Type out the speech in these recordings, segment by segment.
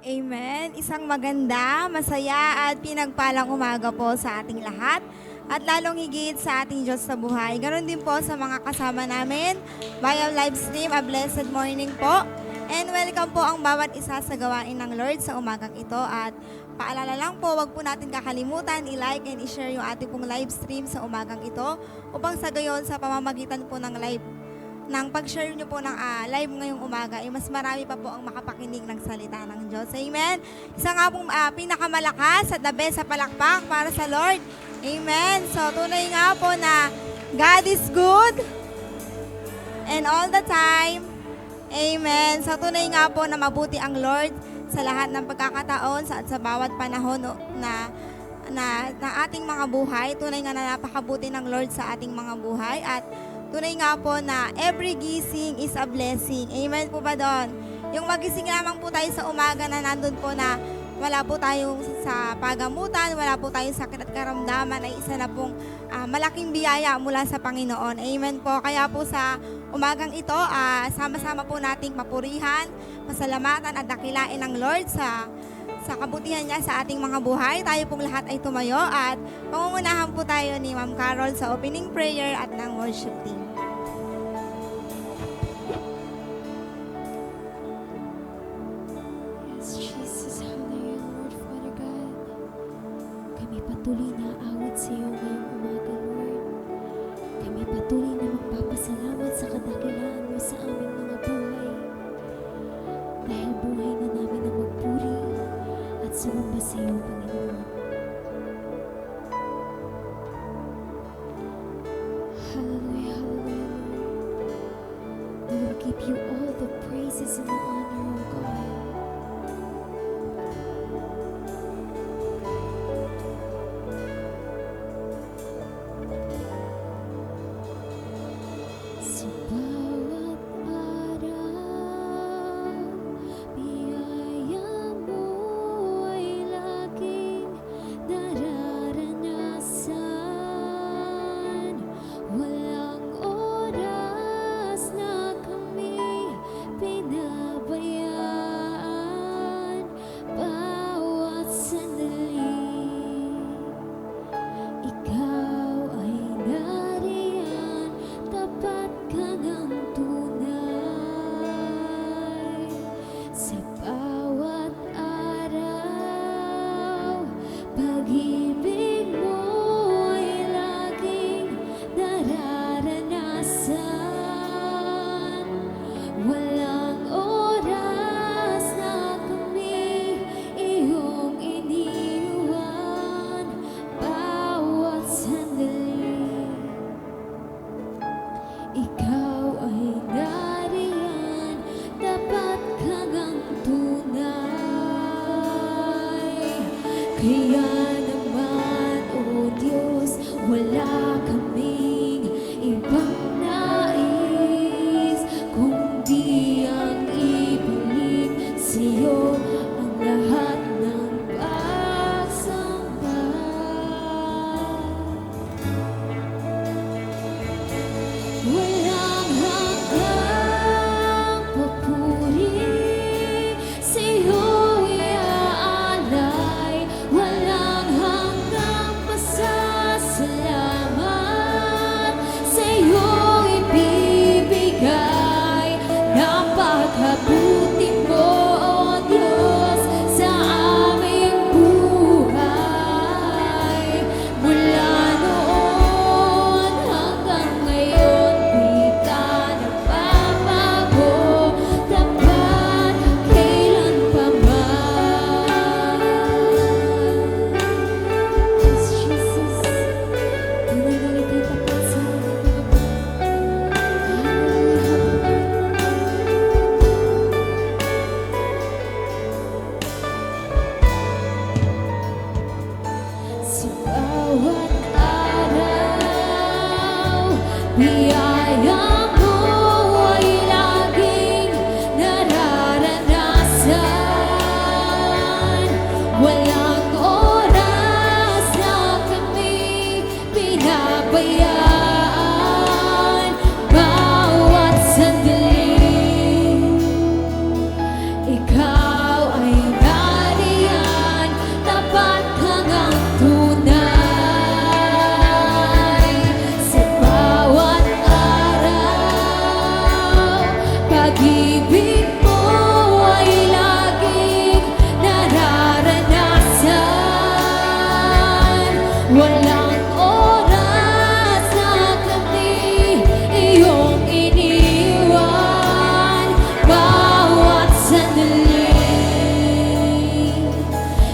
Amen. Isang maganda, masaya at pinagpalang umaga po sa ating lahat at lalong higit sa ating Diyos sa buhay. Ganon din po sa mga kasama namin via live stream. A blessed morning po. And welcome po ang bawat isa sa gawain ng Lord sa umagang ito. At paalala lang po, wag po natin kakalimutan i-like and i-share yung ating pong live stream sa umagang ito upang sa gayon sa pamamagitan po ng pag-share nyo po ng live ngayong umaga, mas marami pa po ang makapakinig ng salita ng Diyos. Amen. Isa nga pong pinakamalakas at the best sa palakpak para sa Lord. Amen. So, tunay nga po na God is good and all the time. Amen. So, tunay nga po na mabuti ang Lord sa lahat ng pagkakataon sa bawat panahon na ating mga buhay. Tunay nga na napakabuti ng Lord sa ating mga buhay at tunay nga po na every gising is a blessing. Amen po ba doon? Yung magising lamang po tayo sa umaga na nandun po na wala po tayong sa pagamutan, wala po tayong sakit at karamdaman ay isa na pong malaking biyaya mula sa Panginoon. Amen po. Kaya po sa umagang ito, sama-sama po nating papurihan, pasalamatan at dakilain ng Lord sa kabutihan niya sa ating mga buhay. Tayo pong lahat ay tumayo at pangungunahan po tayo ni Ma'am Carol sa opening prayer at ng worship team. Yes, Jesus, hallelujah, Lord, Father God. Kami patuloy na awit sa iyo ngayong umaga, Lord. Kami patuloy na magpapasalamat sa kadakilaan mo sa aming mga buhay. Dahil buhay na namin na magpuri at sumamba sa iyo, Panginoon. Hallelujah, hallelujah, Lord. We will give you all the praises and the honor, O God. Sa bawat araw, biyaya mo ay laging nararanasan. Walang oras na kami pinabayaan. Bawat sandali, ikaw ay nariyan, tapat ka ng tunay. Sa bawat araw, pag-ibig mo ay laging nararanasan. Walang oras na kami iyong iniwan. Bawat sandali, ikaw ay nariyan, tapat ka ng tunay. Kaya naman, O Diyos, wala kaming ibang nais kundi ang ibalik sa iyo ang lahat ng pagsamba. Walang hanggang papuri, sa'yo iaalay. Walang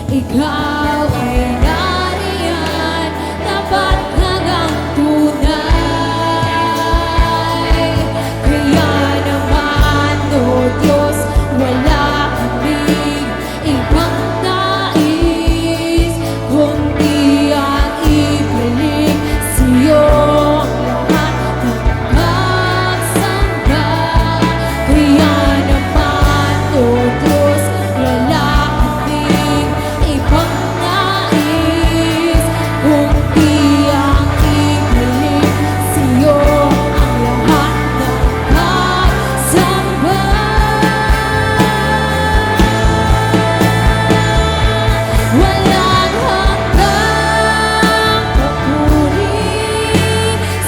Ikaw ay nariyan, tapat hanggang tunay. Kaya naman, O Diyos, wala kaming ibang nais, kundi ang ibalik sa'yo ang lahat ng pagsamba. Kaya naman, O Diyos, wala kaming ibang nais, kundi ang ibalik sa'yo ang lahat ng pagsamba. Walang hanggang papuri,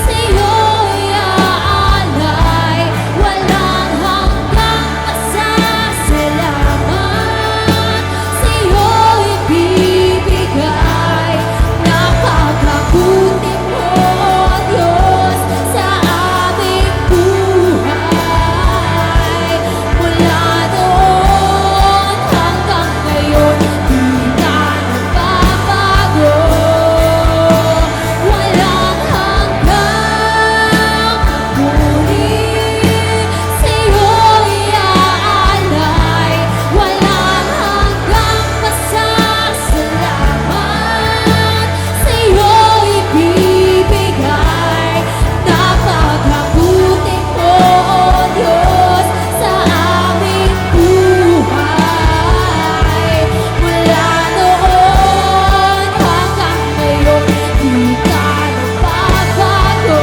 sa'yo'y aalay. Walang hanggang pasasalamat, sa'yo'y bibigay. Napakabuti mo, Diyos, sa aming buhay. Mula noon hanggang ngayon, di ka nagbabago. Walang hanggang papuri, sa'yo'y aalay. Walang hanggang pasasalamat, sa'yo'y bibigay. Napakabuti mo, Diyos, sa aming buhay. Mula noon hanggang ngayon, di ka nagbabago.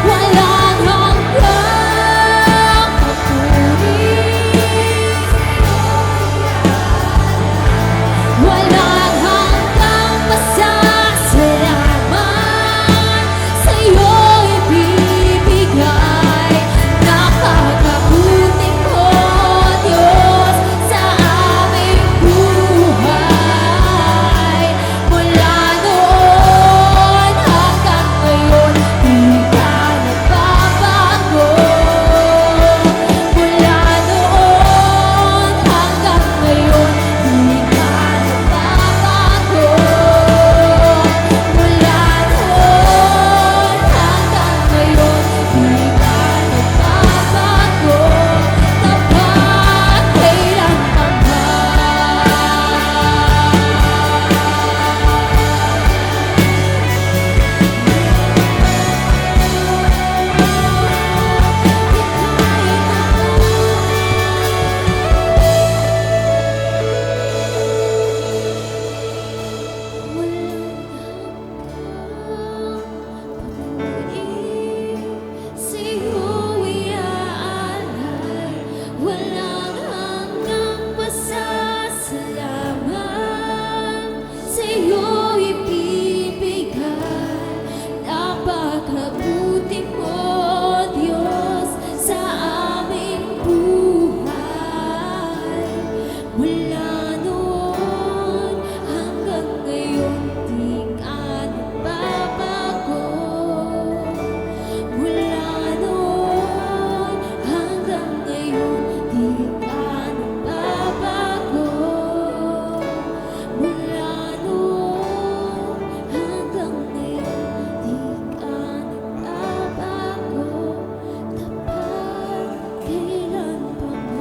Walang hanggang papuri, walang hanggang pasasalamat, sa'yo'y bibigay. Napakabuti mo, Diyos, sa aming buhay. Mula noon hanggang ngayon, di ka nagbabago. Mula noon hanggang ngayon, di ka nagbabago. Mula noon hanggang ngayon, di ka nagbabago. Tapat sa'yo'y aalay. Walang hanggang pasasalamat, sa'yo'y bibigay. Napakabuti mo, Diyos, sa aming buhay. Mula noon hanggang ngayon, di ka nagbabago. Mula noon hanggang ngayon, di ka nagbabago. Mula noon hanggang ngayon, di ka nagbabago. Tapat kailanman.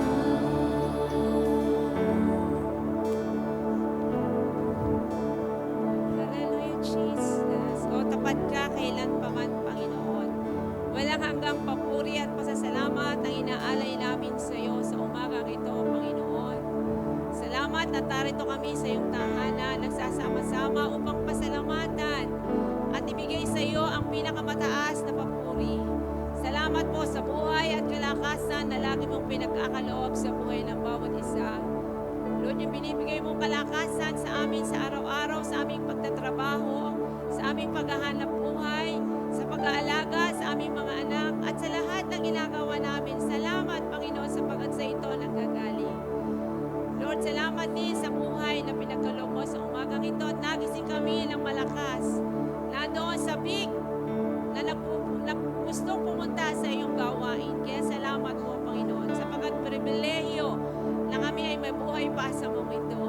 Hallelujah, Jesus. O tapat ka kailan pa man, Panginoon. Walang hanggang papuri at pasasalamat ang inaalay namin sa iyo sa umagang ito, Panginoon. Salamat na tarito kami sa iyong tahanan, nagsasama-sama upang pasalamatan at ibigay sa iyo ang pinakamataas na papuri. Salamat po sa buhay at kalakasan na lagi mong pinagkakaloob sa buhay ng bawat isa. Lord, yung binibigay mong kalakasan sa amin sa araw-araw, sa aming pagtatrabaho, sa aming paghahanap buhay, sa pag-aalaga sa aming mga anak, at sa lahat ng ginagawa namin. Salamat, Panginoon, sapagat sa ito nanggagaling. Lord, salamat din sa buhay na pinagkaloob mo sa umagang ito at nagising kami ng malakas. Nandoon sa big na gustong pumunta sa iyong gawain. Kaya salamat po, Panginoon, sapagat pribilehiyo na kami ay mabuhay pa sa mong ito.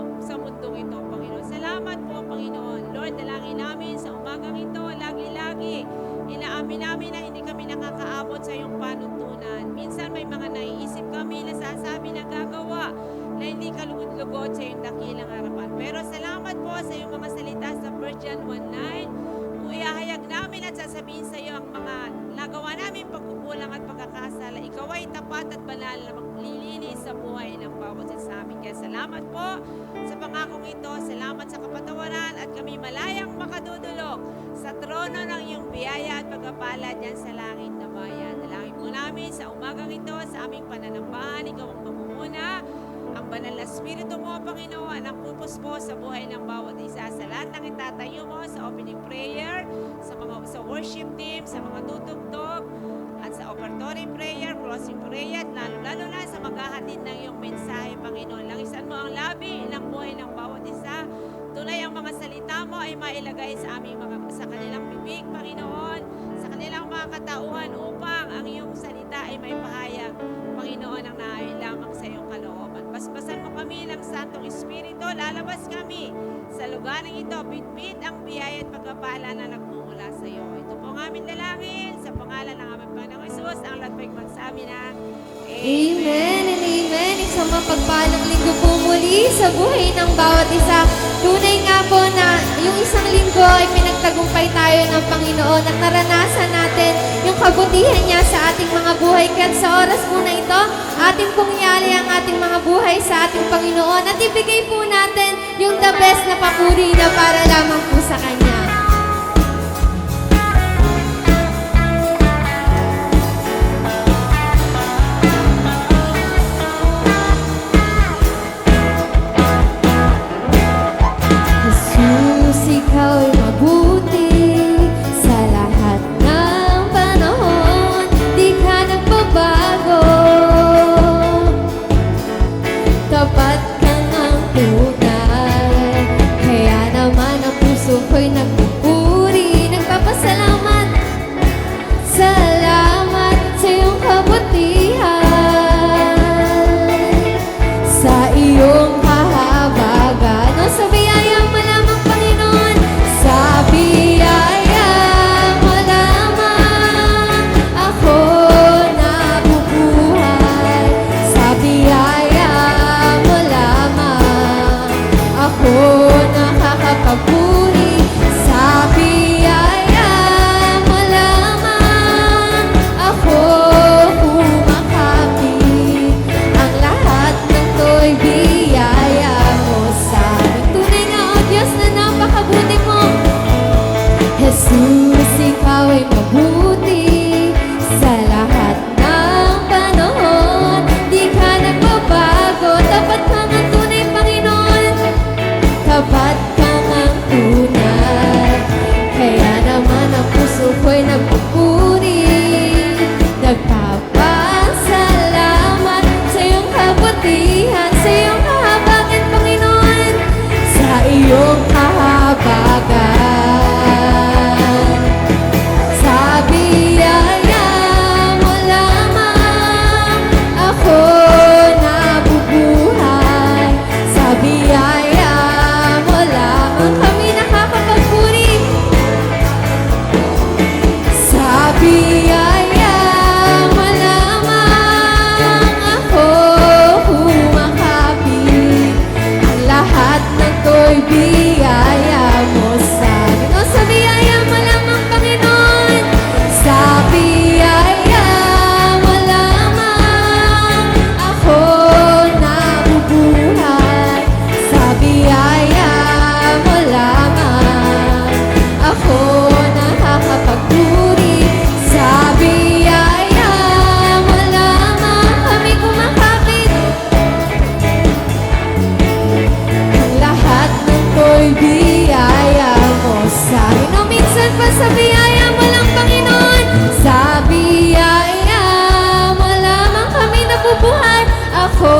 3 John 1:9. Iahayag namin at sasabihin sa iyo ang mga nagawa namin pagkukulang at pagkakasala. Ikaw ay tapat at banal na maglilinis sa buhay ng bawat isa sa amin. Kaya salamat po sa pangakong ito. Salamat sa kapatawaran at kami malayang makadudulog sa trono ng iyong biyaya at pagpapala dyan sa langit na bayan. Dalangin po namin sa umagang ito, sa aming pananambahan. Ikaw ang mamumuna. Ang banal na Espiritu mo, Panginoon, ang pupus po sa buhay ng bawat isa. Sa lahat ng itatayo mo, sa opening prayer, sa worship team, sa mga tutugtog, at sa offertory prayer, closing prayer, at lalo na sa maghahatid ng iyong mensahe, Panginoon. Langisan mo ang labi ng buhay ng bawat isa. Tunay ang mga salita mo ay mailagay sa sa kanilang bibig, Panginoon, sa kanilang mga katauhan upang ang iyong salita ay may pahayag, Panginoon, ang naayon lamang sa iyong kalooban. Basbasan mo kami ng Santong Espiritu, lalabas kami sa lugar ng ito, bitbit ang biyaya at pagpapala na nagmumula sa iyo. Ito po ang aming dalangin sa pangalan ng aming Panginoong Hesus, ang lahat po'y magsabi na Amen and amen. Isang mapagpalang linggo po muli sa buhay ng bawat isa. Tunay nga po na yung isang linggo ay pinagtagumpay tayo ng Panginoon at naranasan natin yung kabutihan niya sa ating mga buhay. Kaya sa oras po na ito, ating pong iali ang ating mga buhay sa ating Panginoon at ibigay po natin yung the best na papuri na para lamang po sa Kanya. Jesus, ikaw ay mabuti sa lahat ng panahon, di ka nagbabago. Tapat ka ng tunay, kaya naman ang puso ko'y nagpupuri, nagpapasalamat. Salamat sa iyong kabutihan, sa iyong kahabagan. O sa biyaya mo lamang, Panginoon, sa biyaya mo lamang ako nabubuhay. Sa biyaya mo lamang ako nakakapagpuri. Sa biyaya mo lamang ako kumakapit. Ang lahat ng to'y biyaya mo sa amin. Tunay nga, O Diyos, na napakabuti mo. Jesus, ikaw ay mabuti sa lahat ng panahon, di ka nagbabago. Tapat ka nga tunay, Panginoon, tapat ka nga tunay, kaya naman ang puso ko'y nagpupuri, nagpapasalamat sa iyong kabutihan, sa iyong kahabagan, Panginoon, sa iyong kahabagan. Sa biyaya mo lamang ako nabubuhay. Sa biyaya mo lamang kami nakakapagpuri. Sa biyaya mo lamang ako kumakapit. Ang lahat ng to'y biyaya mo sa amin. O sa biyaya mo lamang, Panginoon, sa biyaya mo lamang ako nabubuhay. Sa biyaya mo lamang ako nakakapagpuri. Sa biyaya mo lamang kami kumakapit. Ang lahat ng to'y biyaya mo sa amin. O minsan pa sa biyaya mo lang, Panginoon, sa biyaya mo lamang kami nabubuhay. Ako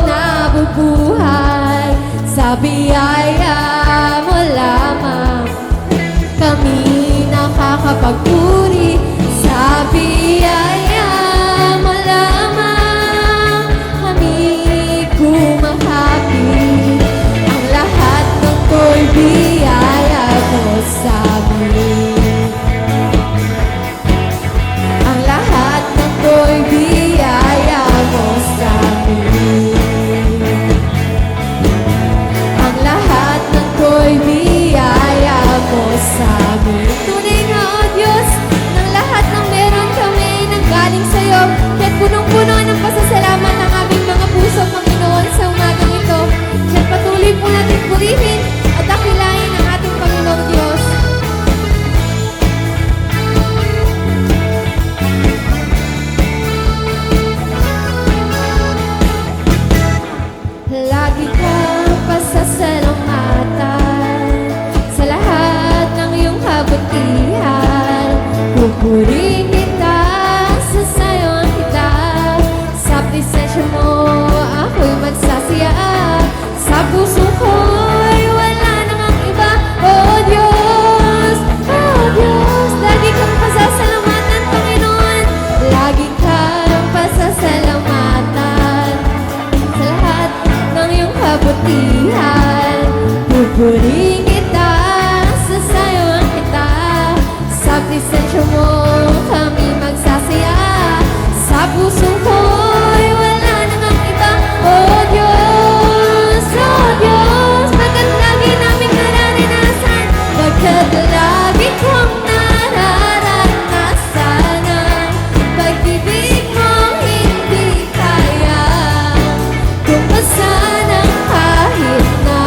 nabubuhay. Sa biyaya mo lamang kami nakakapagpuri. Sa biyaya mo lamang kami kumakapit. Ang lahat ng to'y biyaya mo sa amin. Ang lahat ng to'y biyaya mo sa amin. Ang lahat ng to'y biyaya Pupurihin kita, sasayawan kita. Sa presensya mo ako'y magsasaya. Sa puso ko'y wala nang ang iba. Oh Diyos, lagi kang pasasalamatan, Panginoon. Lagi kang pasasalamatan sa lahat ng iyong kabutihan. Pupurihin kita, sasayawan kita. Sa presensya mo kami magsasaya. Sa puso ko'y wala nang ang iba. Oh Diyos, pagkat lagi naming nararanasan, pagkat lagi kong nararanasan ang pag-ibig mong hindi kaya tumpasan ng kahit na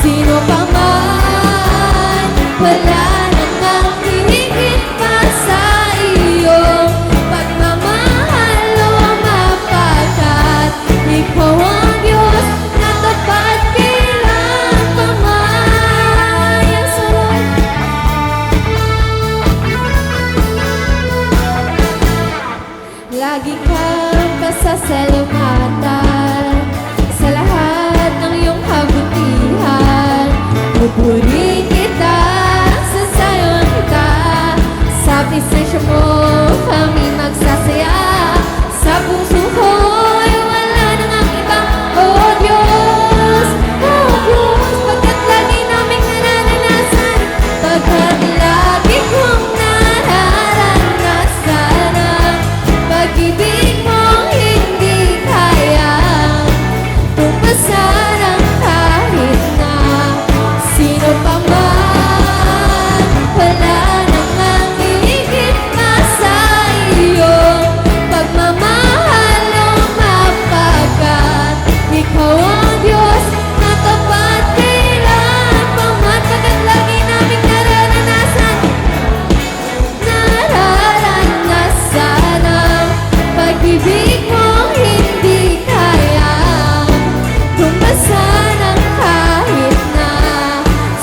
sino pa man. Wala nang ang hihigit pa sa iyong pagmamahal o mapagkat ikaw ang Diyos na tapat kailan pa man. Yan, sarap. Lagi kang pasasalamatan sa lahat ng iyong kabutihan. Pupurihin kita, sasayawan kita. Sa presensya mo kami magsasaya. Sa puso ko'y wala nang ang iba. Oh Diyos, pagkat lagi naming nararanasan, pagkat lagi kong nararanasan ang pag-ibig mong hindi kaya tumpasan ang kahit na sino pa man. Wala nang ang hihigit pa sa iyong pagmamahal o mapagkat ikaw ang Diyos na tapat kailan pa man. Pagkat lagi naming nararanasan ang pag-ibig mong hindi kaya tumpasan ang kahit na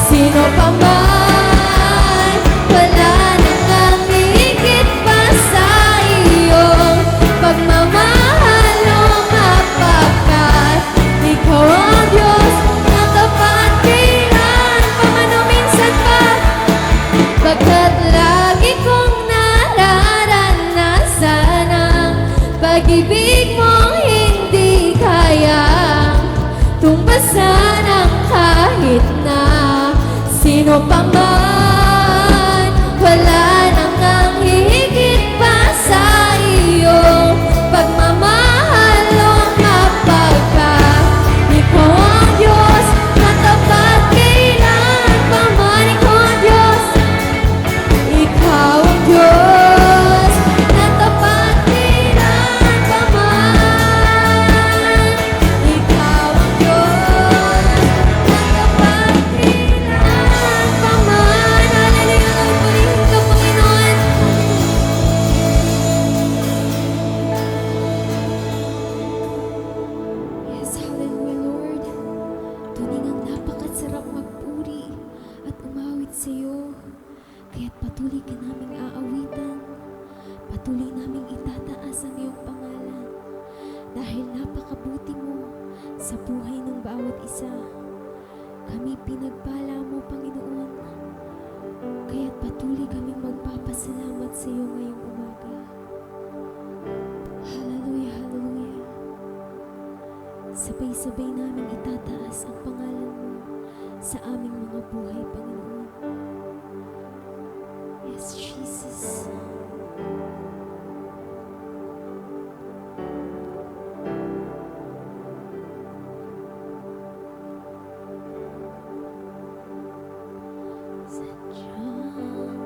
sino pa man. Wala nang ang higit pa sa iyong pagmamahal o mapagkat ikaw ang Diyos na tapat kailan pa man o minsan pa. Pagkat lagi kong nararanasan ang pag-ibig mong hindi kaya tumpasan ang kahit na sino pa man. Wala nang ang hihigit pa sa iyong pagmamahal o mapagkat ikaw ang Diyos na tapat kailan pa man. Ikaw ang Diyos na tapat kailan pa man. Ikaw ang Diyos na tapat kailan pa man. Hallelujah, purihin ka, Panginoon. Yes, hallelujah, Lord. Tuning ang napakasarap magpuri at umawit sa iyo. Kaya't patuloy ka naming aawitan, patuloy naming itataas ang iyong pangalan, dahil napakabuti mo sa buhay ng bawat isa. Kami pinagpala mo, Panginoon, kaya't patuloy kaming magpapasalamat sa iyo ngayong umaga. Hallelujah, hallelujah. Sabay-sabay naming itataas ang pangalan mo sa aming mga buhay, Panginoon. Yes, Jesus. Sadyang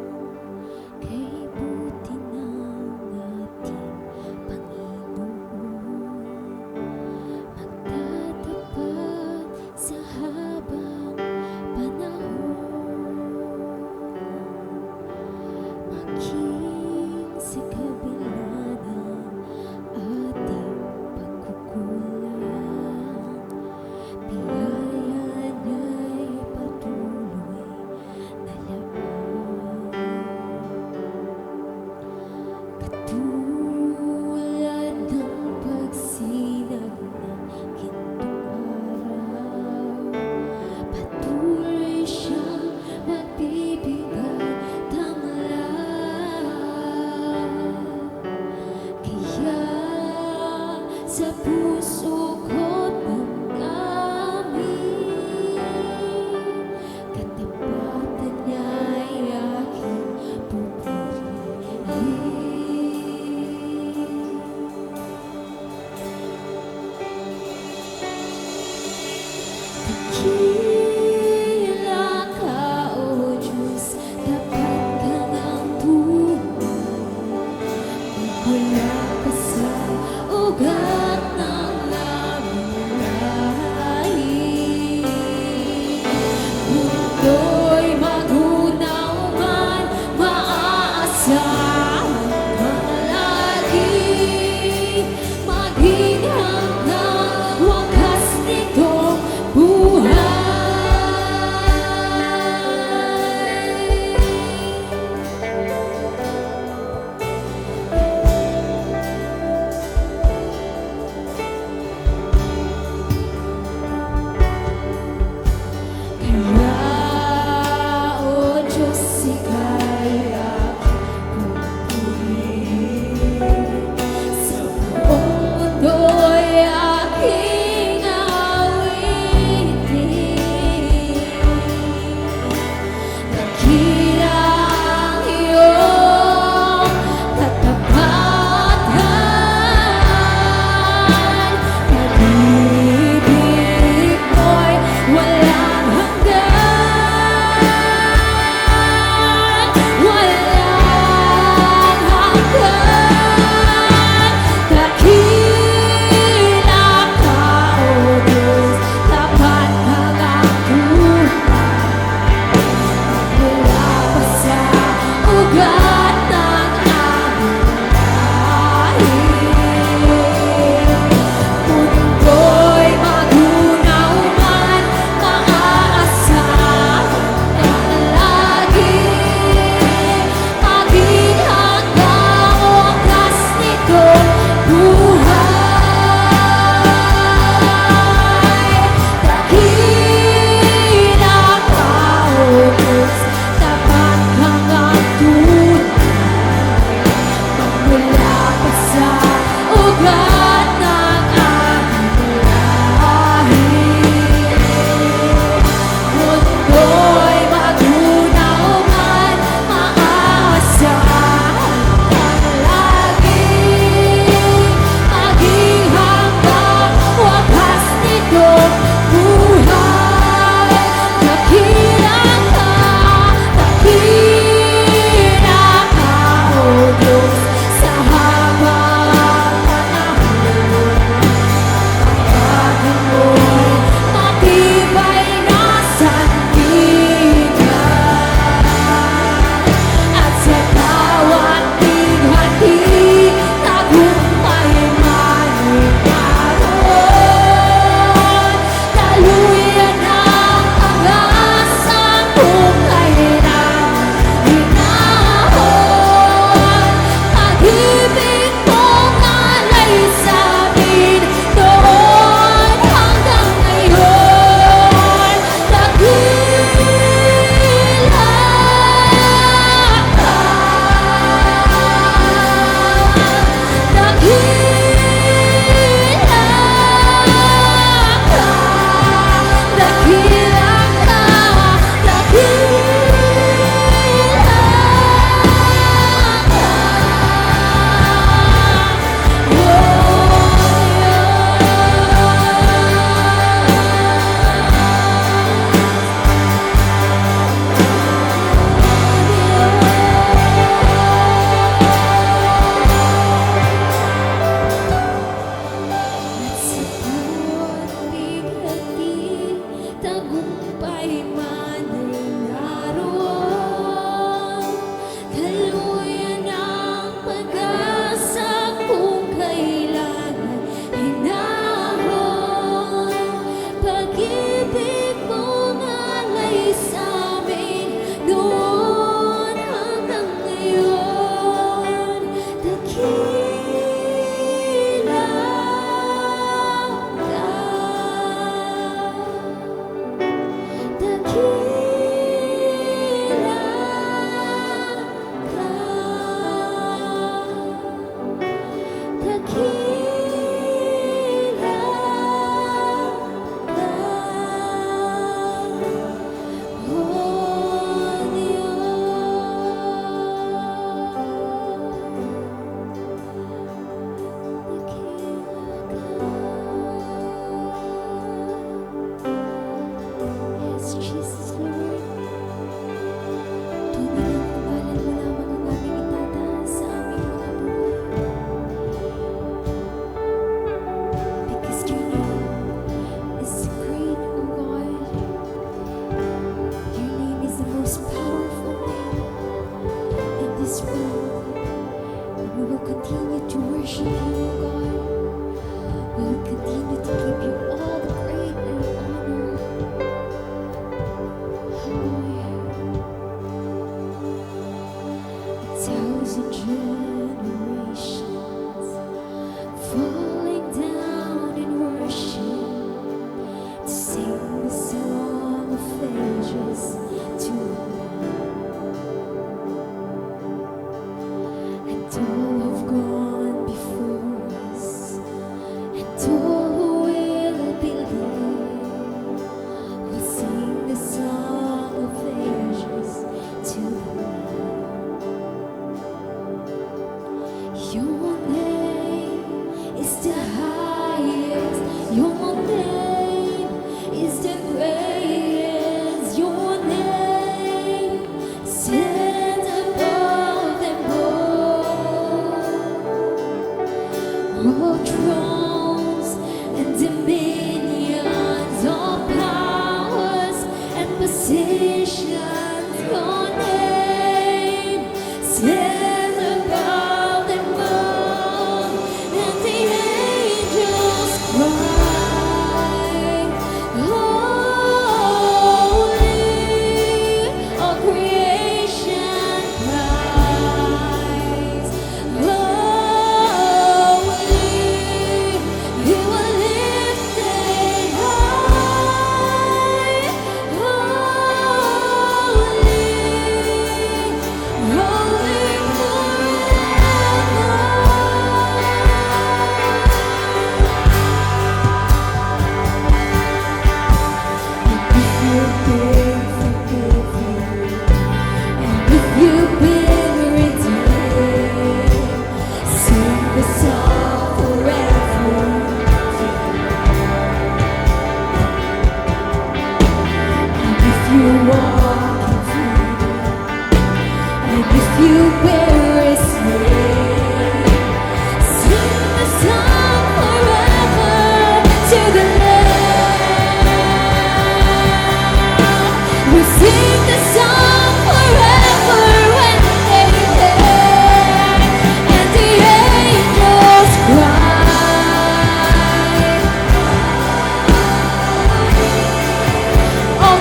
kay buti ng ating Panginoon, magtatapat sa habang panahon. Makikita Dakila ka, O Diyos, tapat ka ng tunay. Wala ka sa ugat ng labing lahi. Mundo'y magunaw man, maaasahan palagi. Maging hanggang wakas nitong buhay.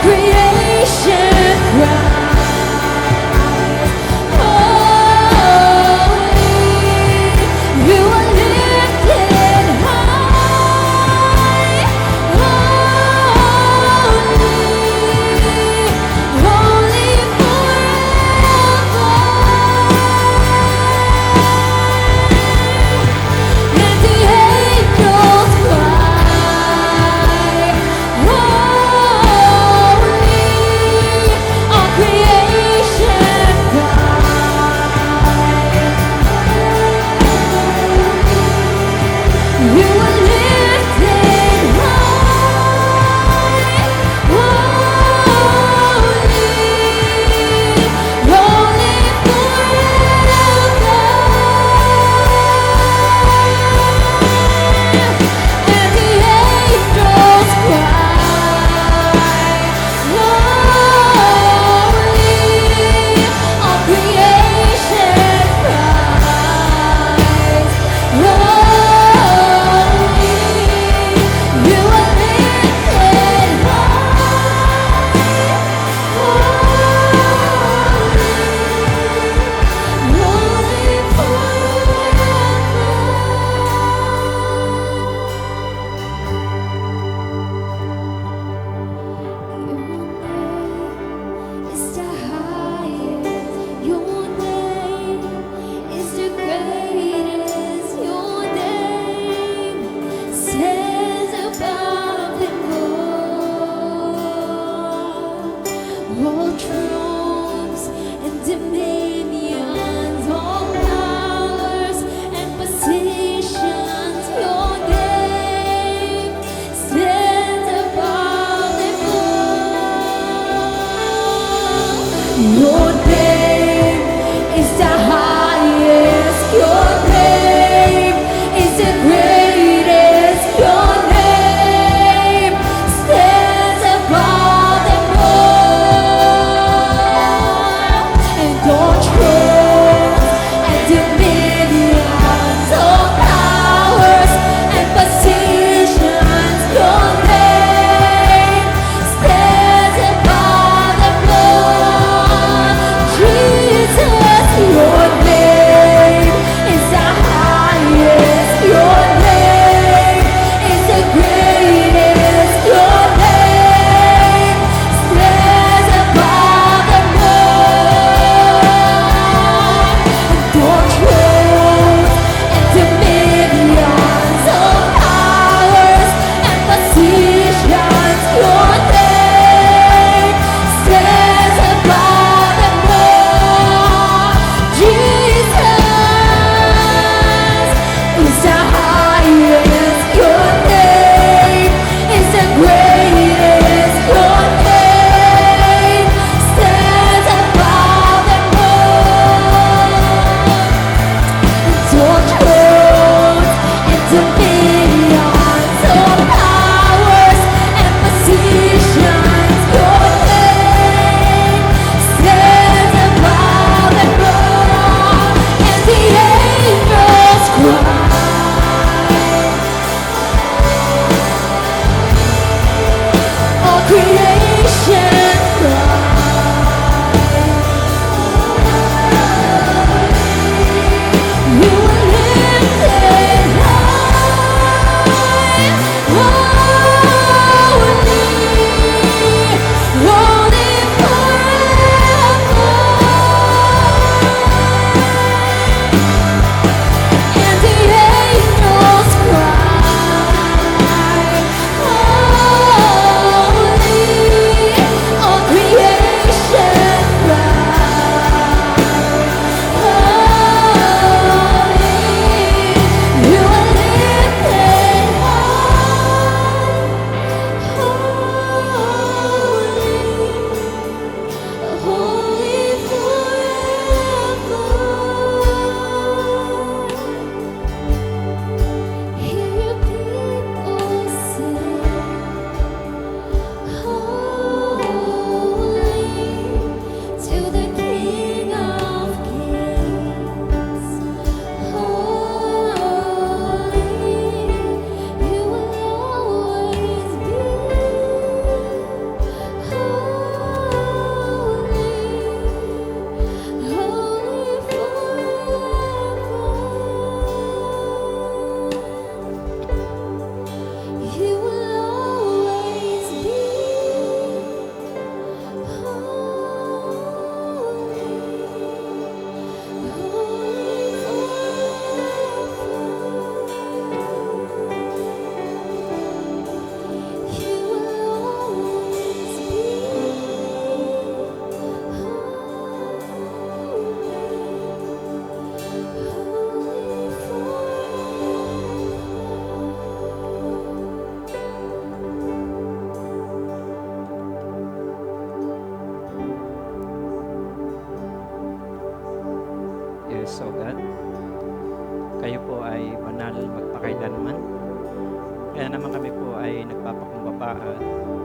creation cries, holy. You are lifted high, holy, holy forever. And the angels cry, holy. All creation cries, you are lifted high, holy, holy forever. And the angels cry, holy. All creation cries, holy. You are lifted high, holy, Your name is the highest. Your name is the greatest. Your name stands above them all thrones and dominions, all powers and positions. Your name stands above them all. Your name is the highest. Your name is the greatest. Your name stands above them all. And all thrones and dominions, all powers and positions. Your name stands above them all. Jesus, your name is the highest. Your name is the greatest. Your name stands above them all. And all thrones and dominions, all powers and positions. Your name stands above them all. Jesus is the highest. Your name is the greatest. Your name stands above them all. All thrones and dominions, all powers and positions. Your name stands above them all. And the angels cry, all creation cries, you are lifted high, holy, holy forever. And the angels cry, holy.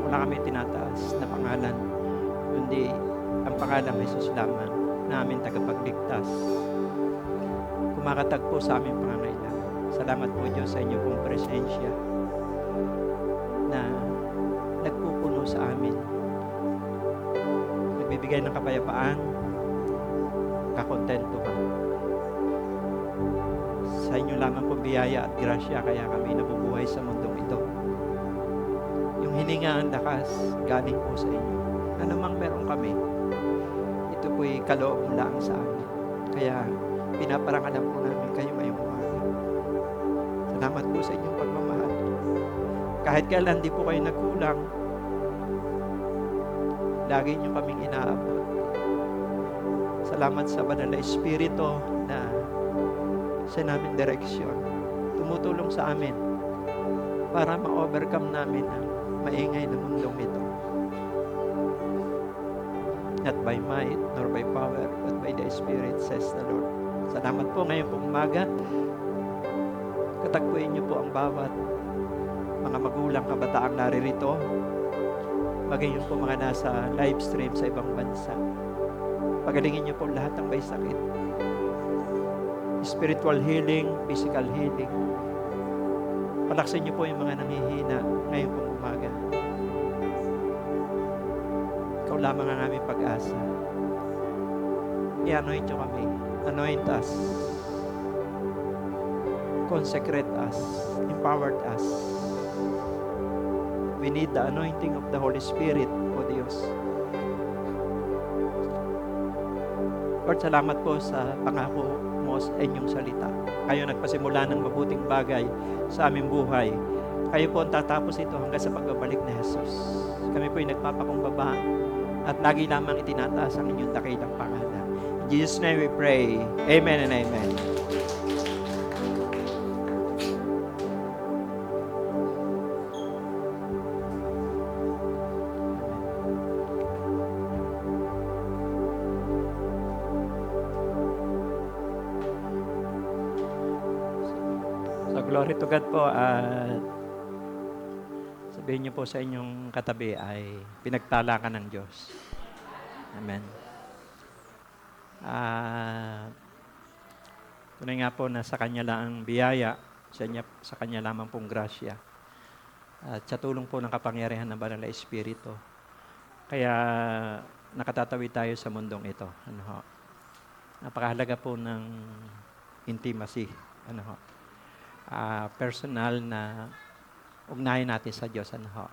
wala kami tinataas na pangalan, kundi ang pangalan ng Jesus lamang, na aming tagapagligtas. Kumakatagpo sa aming pangangailangan. Salamat po Diyos sa inyong pong presensya na nagpupuno sa amin. Nagbibigay ng kapayapaan, kakontentuhan. Sa inyo lamang po biyaya at grasya kaya kami nabubuhay sa mundong ito. Yung hininga ang lakas galing po sa inyo. Ano mang meron kami, ito po'y kaloob lang sa amin. Kaya pinaparangalan po namin kayo ngayong umaga. Salamat po sa inyong pagmamahal. Kahit kailan di po kayo nagkulang, lagi niyo kaming inaabot. Salamat sa banal na Espiritu na sa namin direksyon. Tumutulong sa amin para ma-overcome namin ang maingay na mundong ito. Not by might, nor by power, but by the Spirit, says the Lord. Salamat po ngayon pong umaga. Katagpuin niyo po ang bawat mga magulang kabataang naririto, maging yung po mga nasa live stream sa ibang bansa. Pagalingin niyo po lahat ng may sakit. Spiritual healing, physical healing. Palaksin niyo po yung mga nanghihina ngayon pong umaga. Ikaw lamang ang aming pag-asa. I-anoint niyo kami. Anoint us. Consecrate us. Empowered us. We need the anointing of the Holy Spirit, O Diyos. Lord, salamat po sa pangako mo sa inyong salita. Kayo nagpasimula ng mabuting bagay sa aming buhay. Kayo po ang tatapos ito hanggang sa pagbabalik ni Jesus. Kami po ay nagpapakumbaba at lagi lamang itinataas ang inyong dakilang pangalan. In Jesus' name we pray. Amen and amen. So, glory to God po. At sabihin niyo po sa inyong katabi ay pinagtala ka ng Diyos. Amen. Tunay nga po na sa Kanya lang ang biyaya, sa Kanya lamang pong grasya. At sa tulong po ng kapangyarihan ng Banal na Espiritu. Kaya nakatatawid tayo sa mundong ito. Ano ho? Napakahalaga po ng intimacy. Ano ho? Personal na ugnayan natin sa Diyos. Ano ho?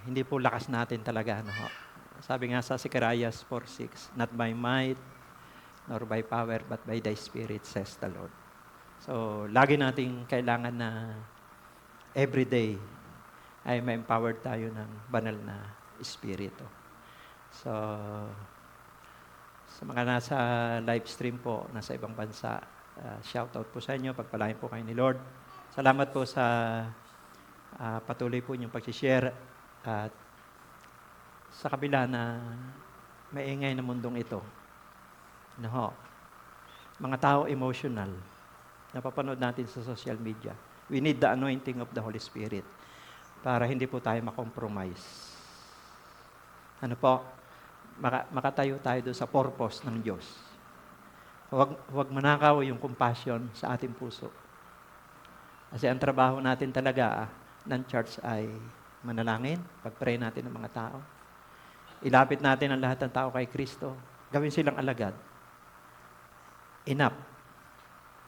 Hindi po lakas natin talaga. Ano ho? Sabi nga sa Zechariah 4:6, not by might, nor by power, but by thy Spirit, says the Lord. So, lagi nating kailangan na everyday ay ma-empowered tayo ng banal na Espiritu. So, sa mga nasa live stream po, nasa ibang bansa, shout out po sa inyo, pagpalain po kayo ni Lord. Salamat po sa patuloy po inyong pag-share at sa kabila na maingay na mundong ito. Ano ho? Mga tao emotional, napapanood natin sa social media. We need the anointing of the Holy Spirit para hindi po tayo makompromise. Ano po? Makatayo tayo doon sa purpose ng Diyos. Huwag manakaw yung compassion sa ating puso. Kasi ang trabaho natin talaga ng church ay manalangin, pag-pray natin ng mga tao. Ilapit natin ang lahat ng tao kay Kristo. Gawin silang alagad. Enough.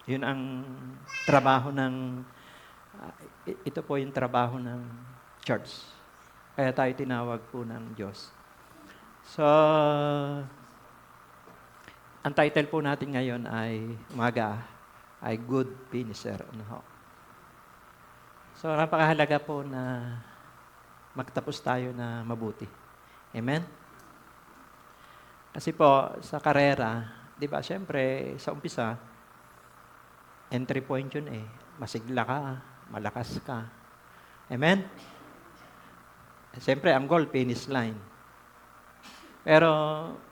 Yun ang trabaho ng, ito po yung trabaho ng church. Kaya tayo tinawag po ng Diyos. So, ang title po natin ngayon ay umaga ay Good Finisher. Ano ho? So, napakahalaga po na magtapos tayo na mabuti. Amen? Kasi po, sa karera, di ba, siyempre, sa umpisa, entry point yun eh. Masigla ka, malakas ka. Amen? Siyempre, ang goal, finish line. Pero,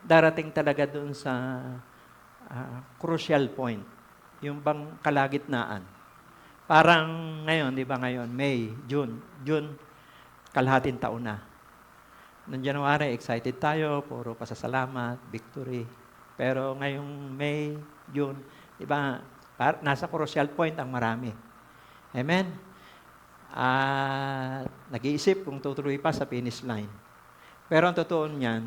darating talaga dun sa crucial point. Yung bang kalagitnaan. Parang ngayon, di ba ngayon, May, June, kalahating taon na. Noong January, excited tayo, puro pasasalamat, victory. Pero ngayong May, June, iba, nasa crucial point ang marami. Amen? Nag-iisip kung tutuloy pa sa finish line. Pero ang totoo niyan,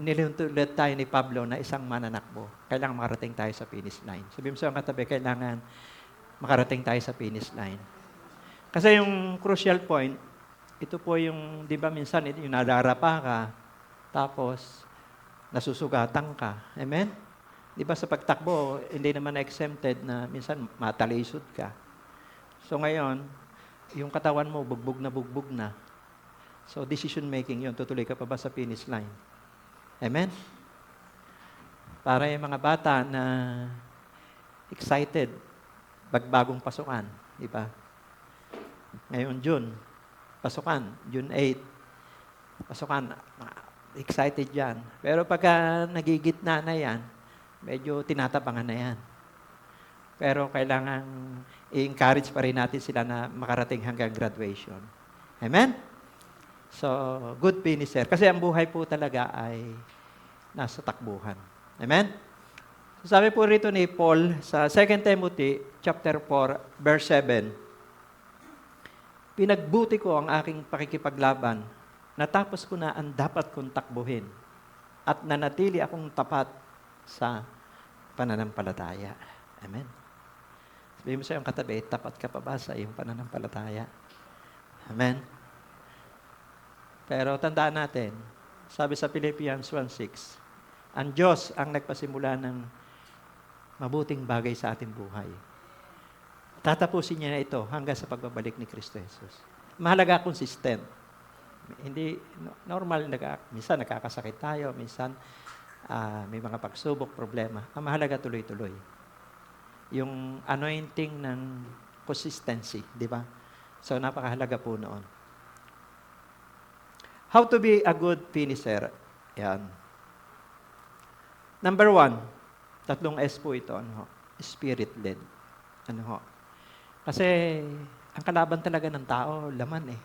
inilintulad tayo ni Pablo na isang mananakbo. Kailangan makarating tayo sa finish line. Sabihin mo sa katabi, kailangan makarating tayo sa finish line. Kasi yung crucial point, ito po yung, di ba minsan, yung nadarapa ka, tapos nasusugatan ka. Amen? Di ba sa pagtakbo, hindi naman exempted na minsan matalisod ka. So ngayon, yung katawan mo, bugbog na. So decision making yun, tutuloy ka pa ba sa finish line? Amen? Para yung mga bata na excited, bagbagong pasukan, di ba? Ngayon, June, pasukan, June 8, pasukan, excited yan. Pero pagka nagigitna na yan, medyo tinatapangan na yan. Pero kailangan i-encourage pa rin natin sila na makarating hanggang graduation. Amen? So, good finisher. Kasi ang buhay po talaga ay nasa takbuhan. Amen? So, sabi po rito ni Paul sa 2 Timothy chapter 4, verse 7, pinagbuti ko ang aking pakikipaglaban, natapos ko na ang dapat kong takbuhin, at nanatili akong tapat sa pananampalataya. Amen. Sabihin mo sa iyong katabi, tapat ka pa ba sa iyong pananampalataya? Amen. Pero tandaan natin, sabi sa Philippians 1:6, ang Diyos ang nagpasimula ng mabuting bagay sa ating buhay. Tatapusin niya na ito hanggang sa pagbabalik ni Kristo Jesus. Mahalaga consistent. Hindi normal, minsan nakakasakit tayo, minsan may mga pagsubok, problema. Ang mahalaga tuloy-tuloy. Yung anointing ng consistency, di ba? So napakahalaga po noon. How to be a good finisher? Yan. Number 1, 3 S po ito. Spirit-led. Ano ho? Kasi ang kalaban talaga ng tao, laman eh.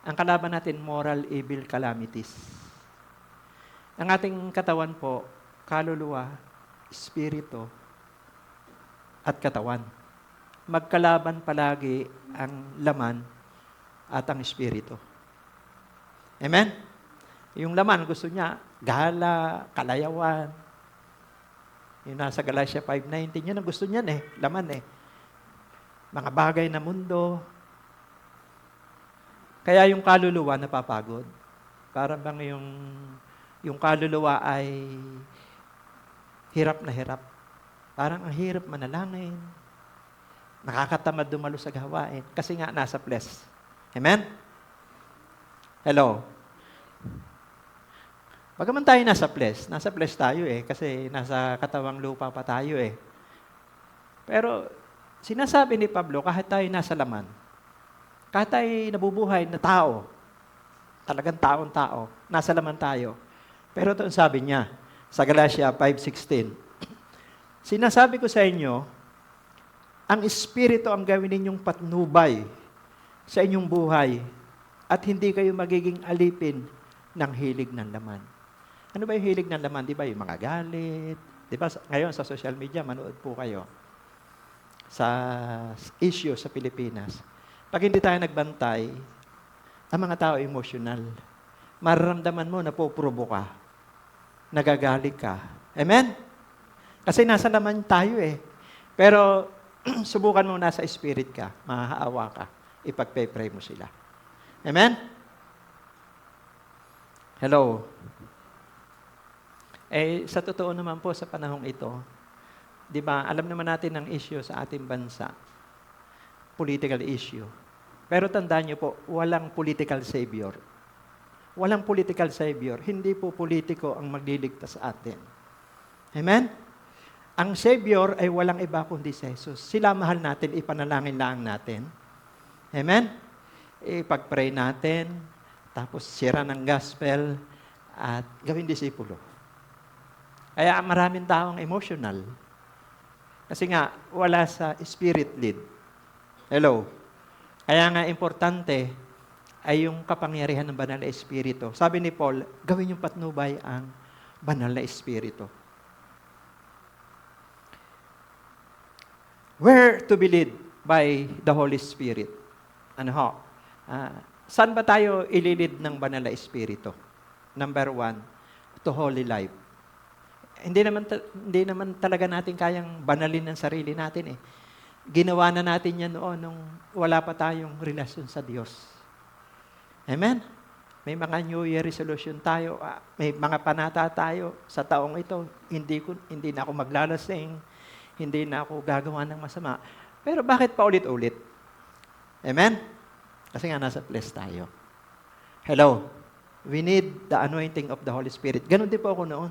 Ang kalaban natin, moral, evil, calamities. Ang ating katawan po, kaluluwa, espiritu, at katawan. Magkalaban palagi ang laman at ang espiritu. Amen? Yung laman, gusto niya, gala, kalayawan. Yung nasa Galatia 5:19, yun ang gusto niyan eh, laman eh. Mga bagay na mundo. Kaya yung kaluluwa napapagod. Para bang yung kaluluwa ay hirap na hirap. Parang ang hirap manalangin. Nakakatamad dumalo sa gawain. Kasi nga nasa flesh. Amen? Hello? Bagaman tayo nasa flesh tayo eh. Kasi nasa katawang lupa pa tayo eh. Pero sinasabi ni Pablo, kahit tayo nasa laman, kahit tayo nabubuhay na tao, talagang taong-tao, nasa laman tayo. Pero ito ang sabi niya, sa Galatia 5:16, sinasabi ko sa inyo, ang Espiritu ang gawin ninyong patnubay sa inyong buhay at hindi kayo magiging alipin ng hilig ng laman. Ano ba yung hilig ng laman? Di ba yung mga galit? Di ba ngayon sa social media, manood po kayo sa issue sa Pilipinas. Pag hindi tayo nagbantay, ang mga tao emotional. Mararamdaman mo na poprobo ka. Nagagalit ka. Amen? Kasi nasa laman tayo eh. Pero subukan mo nasa spirit ka, mahaawa ka. Ipagpe-pray mo sila. Amen? Hello? Sa totoo naman po sa panahong ito, di ba, alam naman natin ang issue sa ating bansa. Political issue. Pero tandaan niyo po, walang political savior. Walang political savior. Hindi po politiko ang magliligtas sa atin. Amen? Ang savior ay walang iba kundi si Jesus. Sila mahal natin, ipanalangin lang natin. Amen? Ipag-pray natin, tapos sira ng gospel, at gawin disipulo. Kaya maraming taong emotional. Kasi nga, wala sa spirit lead. Hello? Kaya nga importante, ay yung kapangyarihan ng banal na Espiritu. Sabi ni Paul, gawin yung patnubay ang banal na Espiritu. Where to be led by the Holy Spirit? Ano ho? Saan ba tayo ililid ng banal na Espiritu? Number 1, to holy life. Hindi naman talaga natin kayang banalin ang sarili natin eh. Ginawa na natin yan noon nung wala pa tayong relasyon sa Diyos. Amen? May mga New Year resolution tayo, may mga panata tayo sa taong ito. Hindi na ako maglalasing, hindi na ako gagawa ng masama. Pero bakit pa ulit-ulit? Amen? Kasi nga nasa flesh tayo. Hello? We need the anointing of the Holy Spirit. Ganon din po ako noon.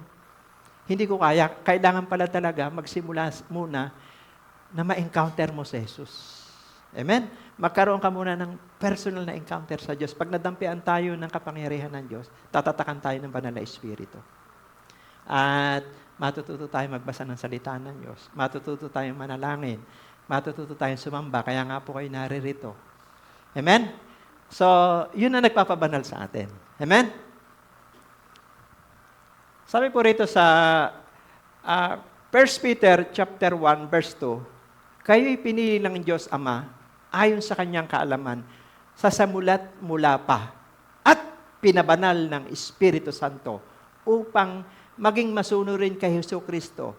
Hindi ko kaya. Kailangan pala talaga magsimula muna na ma-encounter mo si Jesus. Amen? Magkaroon ka muna ng personal na encounter sa Diyos. Pag nadampian tayo ng kapangyarihan ng Diyos, tatatakan tayo ng banal na Espiritu. At matututo tayo magbasa ng salita ng Diyos. Matututo tayong manalangin. Matututo tayong sumamba. Kaya nga po kayo naririto. Amen? So, yun ang nagpapabanal sa atin. Amen? Sabi po rito sa 1 Peter chapter 1 verse 2, kayo'y pinili ng Diyos Ama ayon sa kanyang kaalaman sa samulat mula pa at pinabanal ng Espiritu Santo upang maging masunurin kay Jesucristo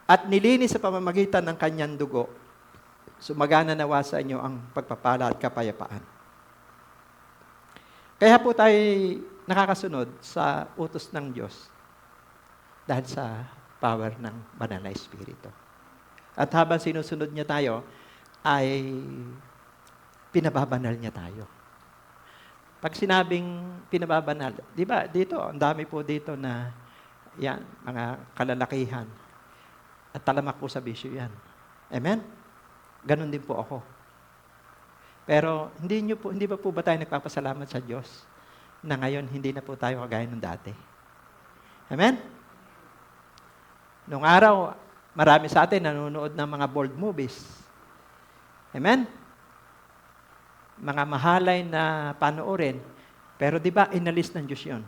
at nilinis sa pamamagitan ng kanyang dugo. Sumagana nawa sa inyo ang pagpapala at kapayapaan. Kaya po tayo nakakasunod sa utos ng Diyos dahil sa power ng banal na Espiritu. At habang sinusunod niya tayo, ay pinababanal niya tayo. Pag sinabing pinababanal, di ba, dito, ang dami po dito na, yan, mga kalalakihan. At talamak po sa bisyo yan. Amen? Ganon din po ako. Pero, hindi ba po ba tayo nagpapasalamat sa Diyos na ngayon hindi na po tayo kagaya ng dati? Amen? Noong araw, marami sa atin nanonood ng mga bold movies. Amen? Mga mahalay na panoorin. Pero di ba, inalis ng Diyos yun?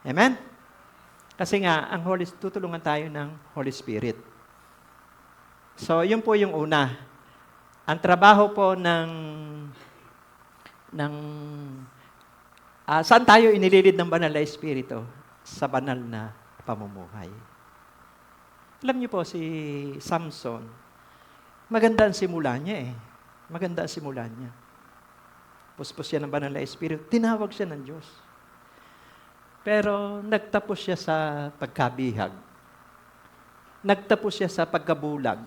Amen? Kasi nga, tutulungan tayo ng Holy Spirit. So, yun po yung una. Ang trabaho po saan tayo inililid ng banal na Espiritu? Sa banal na pamumuhay. Alam niyo po, si Samson, maganda ang simula niya eh. Maganda ang simula niya. Puspos siya ng banal na Espiritu. Tinawag siya ng Diyos. Pero nagtapos siya sa pagkabihag. Nagtapos siya sa pagkabulag.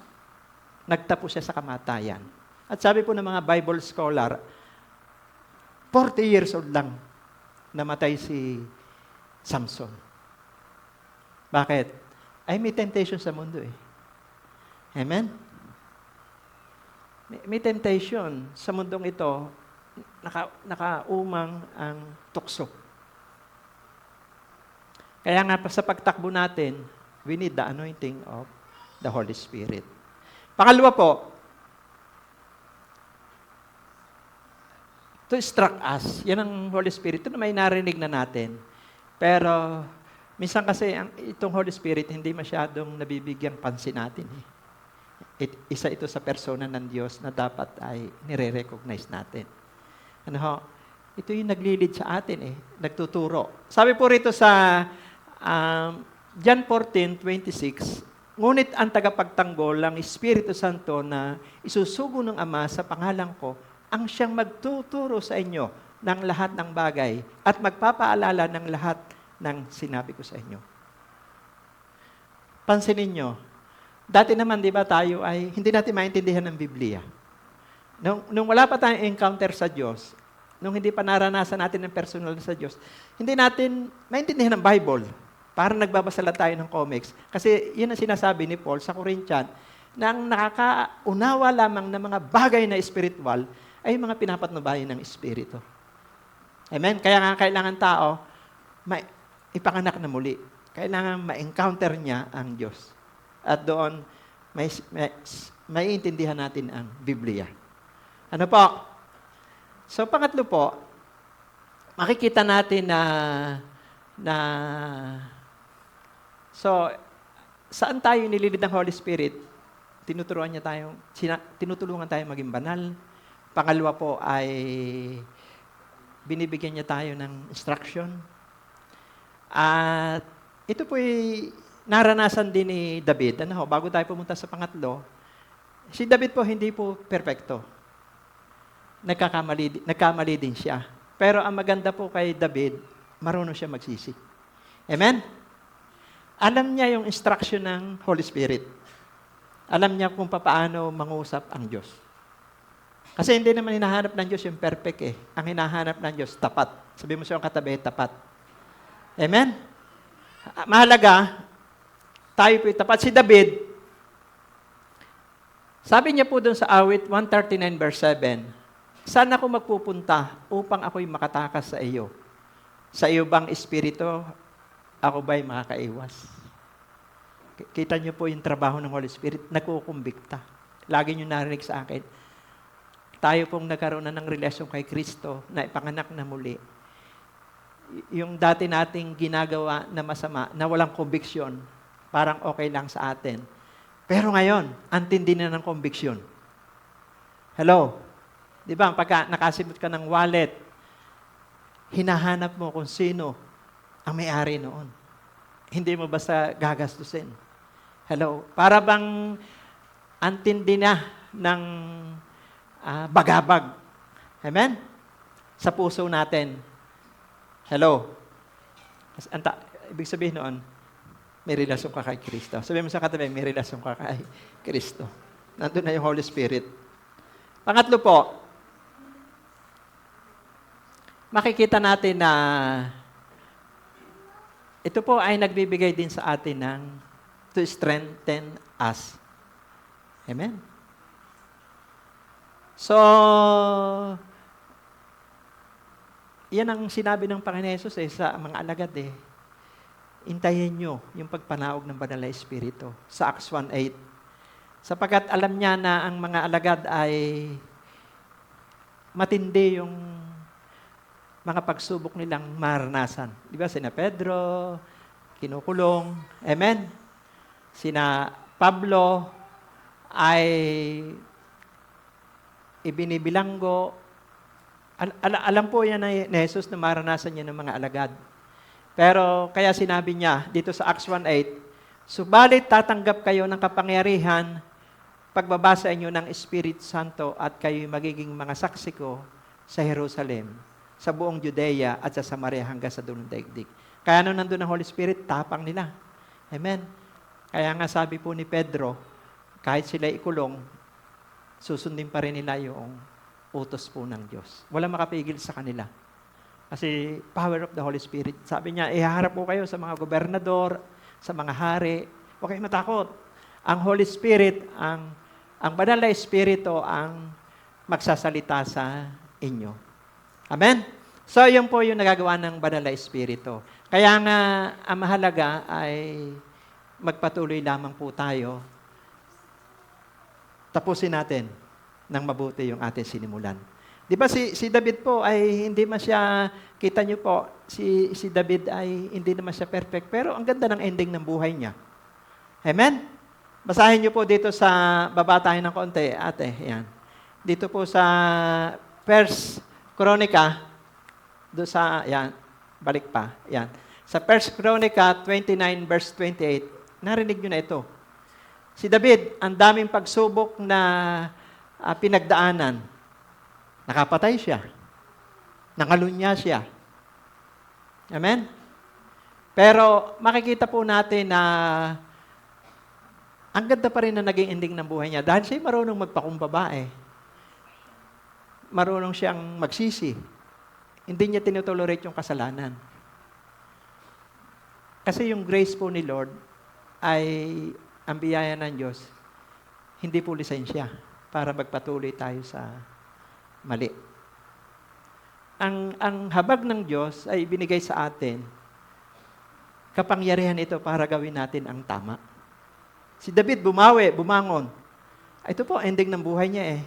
Nagtapos siya sa kamatayan. At sabi po ng mga Bible scholar, 40 years old lang namatay si Samson. Bakit? Ay may temptation sa mundo eh. Amen? May temptation sa mundong ito, nakaumang ang tukso. Kaya nga sa pagtakbo natin, we need the anointing of the Holy Spirit. Pangalawa po, to instruct us. Yan ang Holy Spirit. Ito na may narinig na natin. Pero, minsan kasi, itong Holy Spirit, hindi masyadong nabibigyang pansin natin. Isa ito sa persona ng Diyos na dapat ay nire-recognize natin. Ano ho? Ito yung naglilid sa atin nagtuturo. Sabi po rito sa John 14:26, ngunit ang tagapagtanggol ang Espiritu Santo na isusugo ng Ama sa pangalan ko, ang siyang magtuturo sa inyo ng lahat ng bagay at magpapaalala ng lahat ng sinabi ko sa inyo. Pansinin nyo, dati naman, di ba, tayo ay hindi natin maintindihan ng Biblia. Nung wala pa tayong encounter sa Diyos, nung hindi pa naranasan natin ng personal sa Diyos, hindi natin maintindihan ng Bible. Parang nagbabasa lang tayo ng comics. Kasi yun ang sinasabi ni Paul sa Corinthian, na ang nakakaunawa lamang ng mga bagay na spiritual ay mga pinapatnubayan ng Espiritu. Amen? Kaya nga kailangan tao, ipanganak na muli. Kailangan ma-encounter niya ang Diyos. At doon, maiintindihan natin ang Biblia. Ano po? So, pangatlo po, makikita natin na so, saan tayo nililid ng Holy Spirit? Tinutulungan tayo maging banal. Pangalawa po ay binibigyan niya tayo ng instruction. At ito po ay naranasan din ni David. Bago tayo pumunta sa pangatlo, si David po hindi po perfecto. Nagkamali din siya. Pero ang maganda po kay David, marunong siya magsisi. Amen? Alam niya yung instruction ng Holy Spirit. Alam niya kung paano mangusap ang Diyos. Kasi hindi naman hinahanap ng Diyos yung perfect eh. Ang hinahanap ng Diyos, tapat. Sabi mo sa iyong katabi, tapat. Amen? Mahalaga, tayo po tapat. Si David, sabi niya po doon sa awit 139 verse 7, saan ako magpupunta upang ako'y makatakas sa iyo? Sa iyo bang espiritu, ako ba'y makakaiwas? Kita niyo po yung trabaho ng Holy Spirit, nagkukumbikta. Lagi niyo narinig sa akin, tayo pong nagkaroon na ng relasyon kay Kristo, na ipanganak na muli. Yung dati nating ginagawa na masama, na walang conviction, parang okay lang sa atin. Pero ngayon, antindi na ng conviction. Hello? Di ba, pagka nakasimot ka ng wallet, hinahanap mo kung sino ang may-ari noon. Hindi mo basta gagastusin. Hello? Para bang antindi na ng bagabag. Amen? Sa puso natin. Hello? Ibig sabihin noon, may relasyon ka kay Kristo. Sabihin mo sa katabi, may relasyon ka kay Kristo. Nandun na yung Holy Spirit. Pangatlo po, makikita natin na ito po ay nagbibigay din sa atin ng to strengthen us. Amen? So, yan ang sinabi ng Panginoon Jesus sa mga alagad Intayin nyo yung pagpanaog ng Banal na Espiritu sa Acts 1:8. Sapagkat alam niya na ang mga alagad ay matindi yung mga pagsubok nilang maranasan. Di ba? Sina Pedro, kinukulong. Amen? Sina Pablo ay ibinibilanggo. Alam po yan ni Jesus na maranasan niya ng mga alagad. Pero kaya sinabi niya dito sa Acts 1:8, subalit tatanggap kayo ng kapangyarihan pagbabasa inyo ng Espiritu Santo at kayo'y magiging mga saksi ko sa Jerusalem, sa buong Judea at sa Samaria hanggang sa dulong daigdig. Kaya nung nandun ang Holy Spirit, tapang nila. Amen? Kaya nga sabi po ni Pedro, kahit sila ikulong, susundin pa rin nila yung utos po ng Diyos. Walang makapigil sa kanila. Kasi power of the Holy Spirit. Sabi niya, ihaharap po kayo sa mga gobernador, sa mga hari. Huwag kayong matakot. Ang Holy Spirit, ang Banal na Espiritu ang magsasalita sa inyo. Amen? So, yun po yung nagagawa ng Banal na Espiritu. Kaya nga, ang mahalaga ay magpatuloy lamang po tayo. Tapusin natin ng mabuti yung ating sinimulan. Di ba si David po ay hindi man siya, kita niyo po, si David ay hindi naman siya perfect, pero ang ganda ng ending ng buhay niya. Amen? Basahin niyo po dito sa, baba tayo ng konti, ate, yan. Dito po sa 1 Chronica, do sa, yan, balik pa, yan. Sa 1 Chronica 29 verse 28, narinig niyo na ito. Si David, ang daming pagsubok na pinagdaanan. Nakapatay siya. Nangalunya siya. Amen? Pero makikita po natin na ang ganda pa rin na naging ending ng buhay niya dahil siya marunong magpakumbaba Marunong siyang magsisi. Hindi niya tinutolerate yung kasalanan. Kasi yung grace po ni Lord ay ang biyaya ng Diyos, hindi po lisensya para magpatuloy tayo sa mali. Ang habag ng Diyos ay ibinigay sa atin, kapangyarihan ito para gawin natin ang tama. Si David bumangon. Ito po, ending ng buhay niya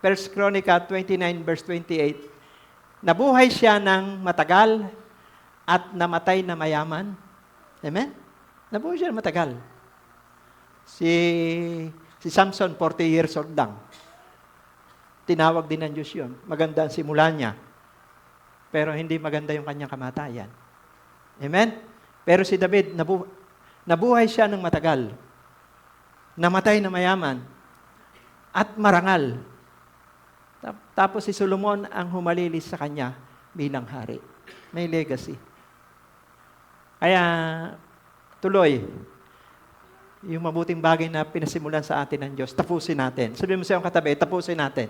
1 Chronica 29 verse 28, Nabuhay siya ng matagal at namatay na mayaman. Amen? Nabuhay siya ng matagal. Si Samson, 40 years old lang. Tinawag din ng Diyos yun. Maganda ang simula niya. Pero hindi maganda yung kanyang kamatayan. Amen? Pero si David, nabuhay siya ng matagal. Namatay na mayaman. At marangal. Tapos si Solomon ang humalilis sa kanya bilang hari. May legacy. Kaya, tuloy, yung mabuting bagay na pinasimulan sa atin ng Diyos, tapusin natin. Sabihin mo sa iyong katabi, tapusin natin.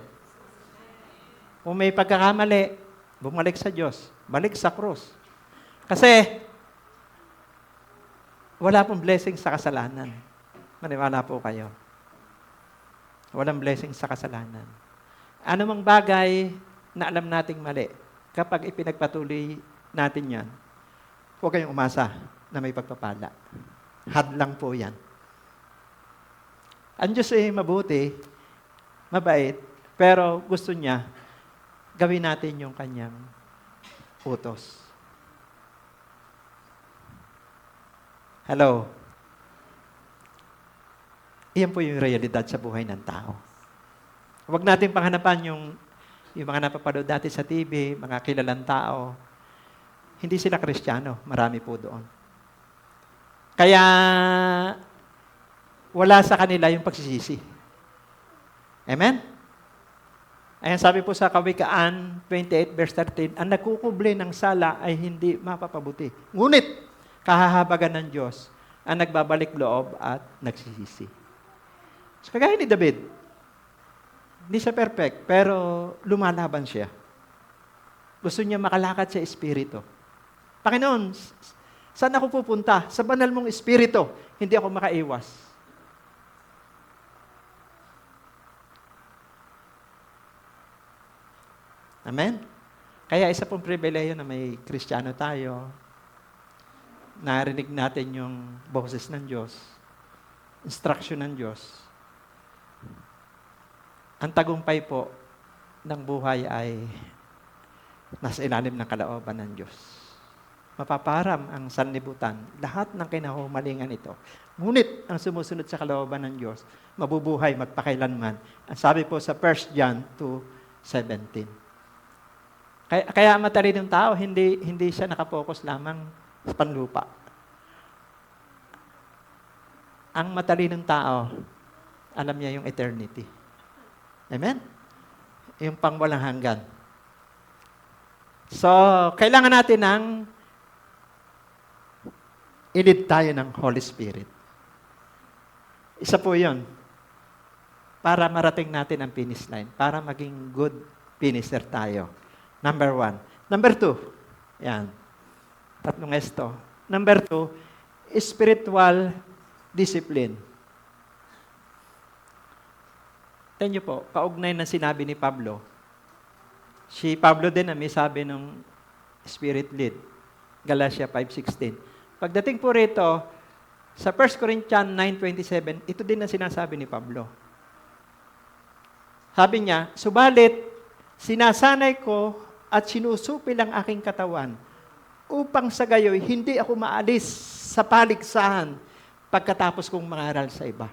Kung may pagkakamali, bumalik sa Diyos. Balik sa krus. Kasi, wala pong blessing sa kasalanan. Maniwala po kayo. Walang blessing sa kasalanan. Ano mang bagay na alam nating mali, kapag ipinagpatuloy natin yan, huwag kayong umasa na may pagpapala. Hadlang po yan. Ang Diyos ay mabuti, mabait, pero gusto niya, gawin natin yung kanyang utos. Hello? Iyan po yung realidad sa buhay ng tao. Huwag natin panghanapan yung mga napapanood dati sa TV, mga kilalang tao. Hindi sila Kristiyano. Marami po doon. Kaya, wala sa kanila yung pagsisisi. Amen? Ayan, sabi po sa Kawikaan 28 verse 13, ang nagkukubli ng sala ay hindi mapapabuti. Ngunit, kahahabagan ng Diyos ang nagbabalik loob at nagsisisi. So, kagaya ni David, hindi siya perfect, pero lumalaban siya. Gusto niya makalakad sa Espiritu. Panginoon, saan ako pupunta? Sa banal mong Espiritu, hindi ako makaiwas. Amen? Kaya isa pong pribileyo na may Kristiyano tayo, narinig natin yung boses ng Diyos, instruction ng Diyos. Ang tagumpay po ng buhay ay nasa ilalim ng kalooban ng Diyos. Mapaparam ang sanlibutan, lahat ng kinahumalingan ito. Ngunit ang sumusunod sa kalooban ng Diyos, mabubuhay magpakailanman. Ang sabi po sa 1 John 2:17. Kaya ang matalinong tao, hindi siya nakapokus lamang sa panlupa. Ang matalinong tao, alam niya yung eternity. Amen? Yung pangwalang hanggan. So, kailangan natin ng i-lead tayo ng Holy Spirit. Isa po yun. Para marating natin ang finish line. Para maging good finisher tayo. Number 1. Number 2. Yan. Tatlong S to. Number 2, spiritual discipline. Tignan niyo po, kaugnay ng sinabi ni Pablo. Si Pablo din na may sabi ng Spirit lead. Galatia 5:16. Pagdating po rito, sa 1 Corinthians 9:27, ito din ang sinasabi ni Pablo. Sabi niya, subalit, sinasanay ko at sinusupil ang aking katawan upang sa gayoy hindi ako maalis sa paligsahan pagkatapos kong mangaral sa iba.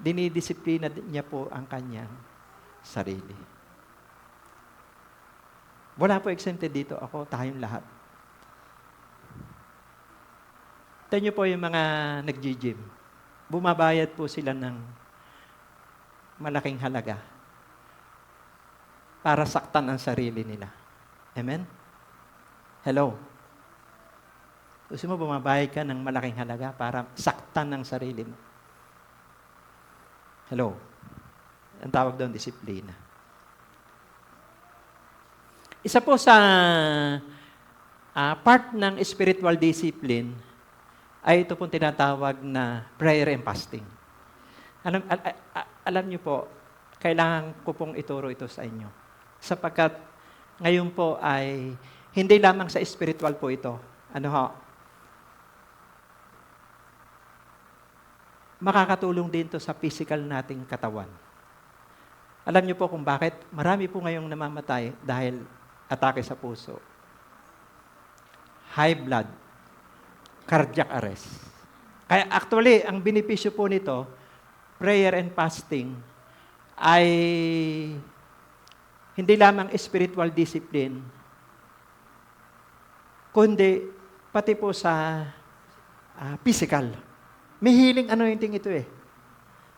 Dinidisiplina niya po ang kanyang sarili. Wala po exempted dito. Ako, tayong lahat. Tignan niyo po yung mga nag-gym. Bumabayad po sila ng malaking halaga para saktan ang sarili nila. Amen? Hello? Gusto mo bumabayad ka ng malaking halaga para saktan ang sarili mo? Hello? Ang tawag doon, disiplina. Isa po sa part ng spiritual discipline ay ito pong tinatawag na prayer and fasting. Alam niyo po, kailangan ko pong ituro ito sa inyo. Sapagkat ngayon po ay hindi lamang sa spiritual po ito. Makakatulong din to sa physical nating katawan. Alam niyo po kung bakit? Marami po ngayong namamatay dahil atake sa puso. High blood, cardiac arrest. Kaya actually, ang benepisyo po nito, prayer and fasting, ay hindi lamang spiritual discipline, kundi pati po sa physical. May healing anointing ito eh.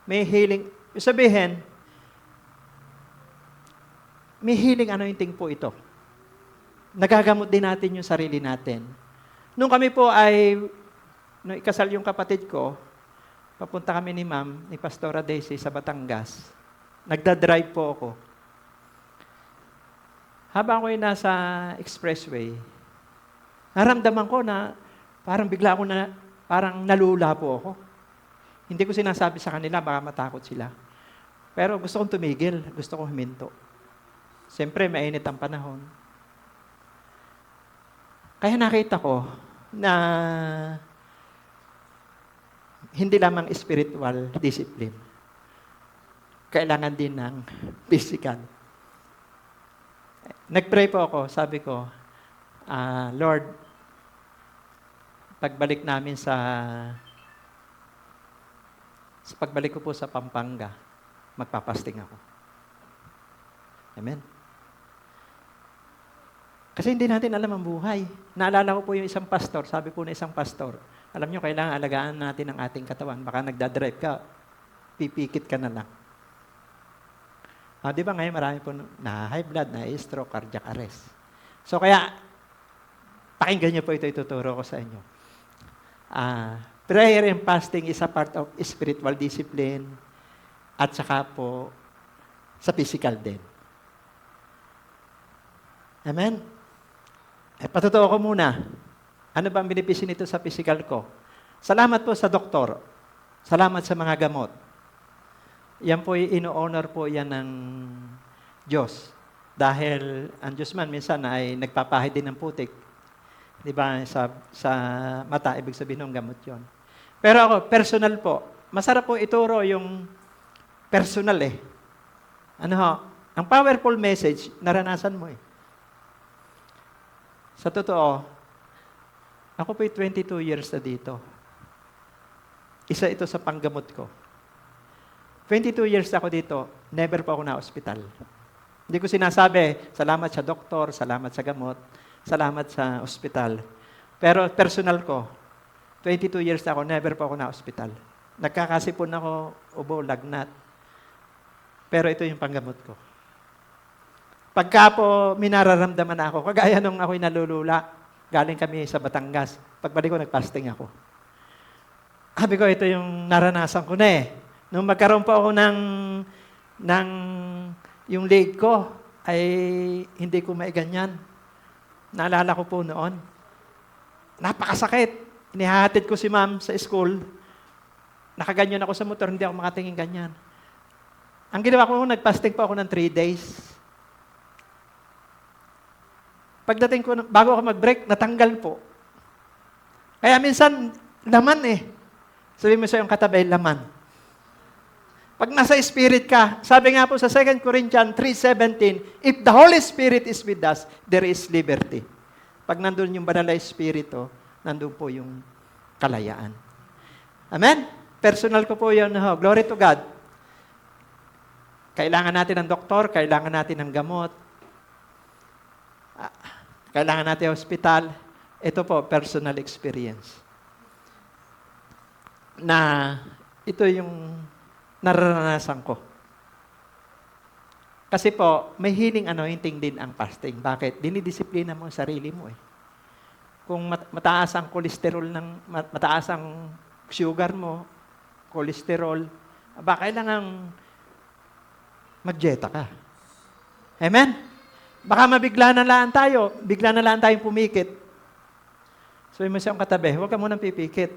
May healing, sabihin, may healing anointing po ito. Nagagamot din natin yung sarili natin. Nung kami po nung ikasal yung kapatid ko, papunta kami ni Ma'am, ni Pastora Daisy sa Batangas. Nagda-drive po ako. Habang ako'y nasa expressway, naramdaman ko na parang bigla ako parang nalula po ako. Hindi ko sinasabi sa kanila, baka matakot sila. Pero gusto kong tumigil, gusto kong huminto. Siyempre, mainit ang panahon. Kaya nakita ko na hindi lamang spiritual discipline. Kailangan din ng physical. Nag-pray po ako, sabi ko, Lord, pagbalik namin sa pagbalik ko po sa Pampanga, magpapasting ako. Amen. Kasi hindi natin alam ang buhay. Naalala ko po yung isang pastor, sabi po na isang pastor, alam nyo, kailangan alagaan natin ang ating katawan. Baka nagdadrive ka, pipikit ka na lang. Di ba ngayon marami po na high blood, na stroke, cardiac arrest. So kaya, pakinggan nyo po ito, ituturo ko sa inyo. Prayer and fasting is a part of spiritual discipline at saka po sa physical din. Amen? Patutuo ko muna. Ano ba ang benepisyo nito sa physical ko? Salamat po sa doktor. Salamat sa mga gamot. Yan po, ino-honor po yan ng Diyos. Dahil ang Diyos man minsan ay nagpapahid din ng putik. Di ba? Sa mata, ibig sabihin ng gamot yon. Pero ako, personal po. Masarap po ituro yung personal eh. Ano ho? Ang powerful message, naranasan mo eh. Sa totoo, ako po'y 22 years na dito. Isa ito sa panggamot ko. 22 years ako dito, never pa ako na ospital. Hindi ko sinasabi, salamat sa doktor, salamat sa gamot, salamat sa ospital. Pero personal ko, 22 years ako, never pa ako na ospital. Nagkakasipon ako, ubo, lagnat. Pero ito yung panggamot ko. Pagka po minararamdaman na ako, kagaya nung ako'y nalulula, galing kami sa Batangas. Pagbalik ko, nagpasting ako. Sabi ko, ito yung naranasan ko na eh. Nung magkaroon po ako yung leg ko, ay hindi ko maiganyan. Naalala ko po noon. Napakasakit. Inihahatid ko si ma'am sa school. Nakaganyan ako sa motor, hindi ako makatingin ganyan. Ang ginawa ko, nagpasting po ako ng 3 days. Pagdating ko, bago ako mag-break, natanggal po. Kaya minsan, laman eh. Sabi mo sa iyong katabi, laman. Pag nasa Spirit ka, sabi nga po sa 2 Corinthians 3:17, if the Holy Spirit is with us, there is liberty. Pag nandun yung banal na Espiritu, nandun po yung kalayaan. Amen? Personal ko po yun. Glory to God. Kailangan natin ng doktor, kailangan natin ng gamot, kailangan natin ng hospital. Ito po, personal experience. Na ito yung naranasan ko. Kasi po, may healing anointing din ang fasting. Bakit? Dinidisiplina mo ang sarili mo eh. Kung mataas ang cholesterol, mataas ang sugar mo, cholesterol, kailangan mag-dieta ka. Amen? Baka mabigla na lang tayo, bigla na lang tayong pumikit. So, mo siyang katabi, huwag ka munang pipikit.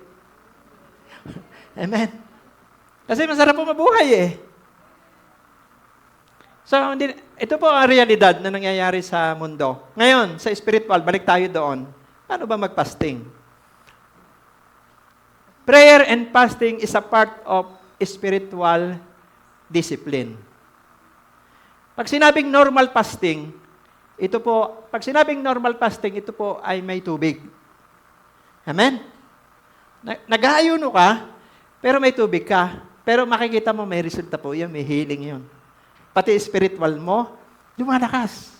Amen? Kasi masarap po mabuhay eh. So, ito po ang realidad na nangyayari sa mundo. Ngayon, sa spiritual, balik tayo doon. Paano ba mag-fasting? Prayer and fasting is a part of spiritual discipline. Pag sinabing normal fasting, pag sinabing normal fasting, ito po ay may tubig. Amen? Nag-aayuno ka, pero may tubig ka. Pero makikita mo, may resulta po yan, may healing yun. Pati spiritual mo, lumalakas.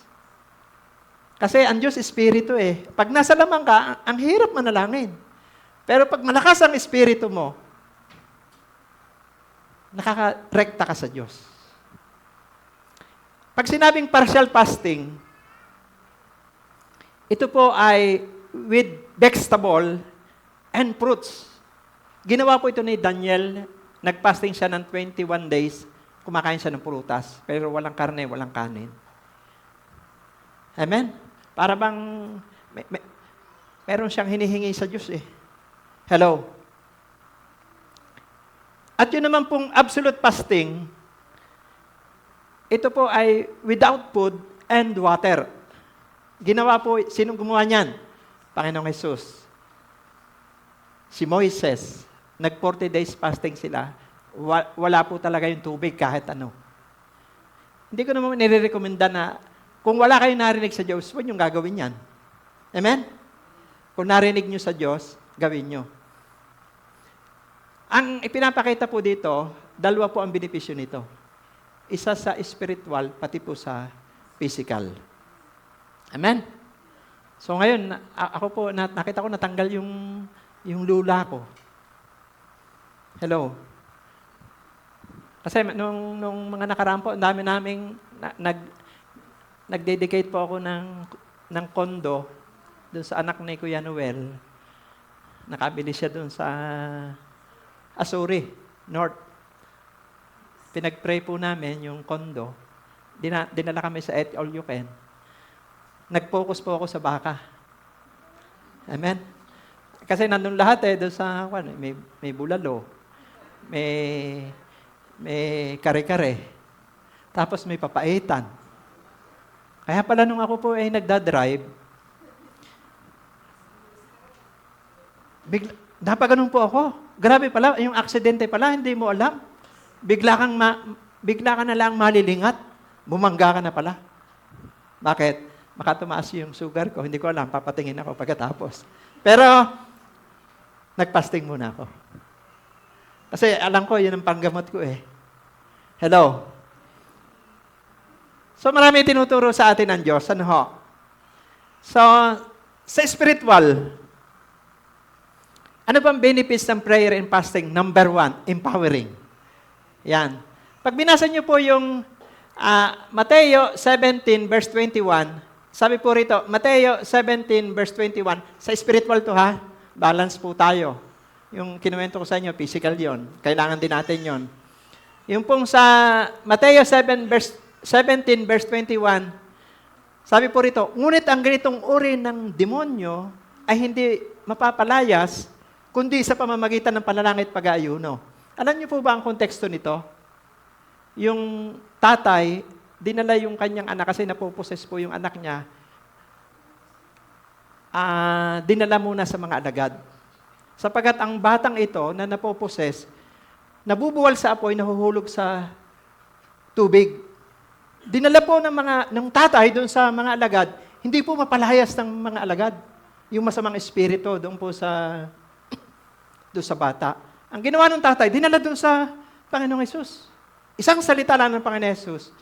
Kasi ang Diyos Espiritu eh. Pag nasa lamang ka, ang hirap manalangin. Pero pag malakas ang Espiritu mo, nakaka-rekta ka sa Diyos. Pag sinabing partial fasting, ito po ay with vegetable and fruits. Ginawa po ito ni Daniel. Nag-fasting siya ng 21 days. Kumakain siya ng prutas. Pero walang karne, walang kanin. Amen? Para bang meron siyang hinihingi sa Diyos eh. Hello? At yun naman pong absolute fasting, ito po ay without food and water. Ginawa po, sinong gumawa niyan? Panginoong Jesus. Si Moises, nag-40 days fasting sila. Wala po talaga yung tubig kahit ano. Hindi ko naman nire-recommenda na kung wala kayong narinig sa Diyos, huwag niyong gagawin yan. Amen? Kung narinig niyo sa Diyos, gawin niyo. Ang ipinapakita po dito, dalawa po ang benepisyo nito. Isa sa spiritual, pati po sa physical. Amen? So ngayon, ako po, nakita ko natanggal yung lula ko. Hello? Kasi nung mga nakaraan po, ang dami naming nag-dedicate po ako ng kondo doon sa anak ni Kuya Noel. Nakabili siya doon sa Asuri, North. Pinag-pray po namin yung kondo. Dinala kami sa Eat All You Can. Nag-focus po ako sa baka. Amen? Kasi nandun lahat doon sa, may bulalo, may kare-kare, tapos may papaitan. Kaya pala nung ako po ay nagdadrive, napaganon po ako. Grabe pala, yung aksidente pala, hindi mo alam. Bigla ka na lang malilingat, bumangga ka na pala. Bakit? Baka tumaas yung sugar ko, hindi ko alam, papatingin ako pagkatapos. Pero, nagpasting muna ako. Kasi alam ko, yun ang panggamot ko eh. Hello? So, marami tinuturo sa atin ng Diyos. Ano ho? So, sa spiritual, ano bang benefits ng prayer and fasting? Number 1, empowering. Yan. Pag binasa niyo po yung Mateo 17 verse 21, sabi po rito, Mateo 17 verse 21, sa spiritual to ha, balance po tayo. Yung kinuwento ko sa inyo, physical yon. Kailangan din natin yon. Yung pong sa Mateo 17 verse 21, sabi po rito, ngunit ang ganitong uri ng demonyo ay hindi mapapalayas, kundi sa pamamagitan ng panalangin at pag-aayuno. Alam niyo po ba ang konteksto nito? Yung tatay, dinala yung kanyang anak kasi napoposes po yung anak niya. Dinala muna sa mga alagad. Sapagat ang batang ito na napoposes, nabubuwal sa apoy, nahuhulog sa tubig. Dinala po ng tatay doon sa mga alagad, hindi po mapalayas ng mga alagad. Yung masamang espiritu doon po sa bata. Ang ginawa ng tatay, dinala doon sa Panginoong Hesus. Isang salita lang ng Panginoong Hesus,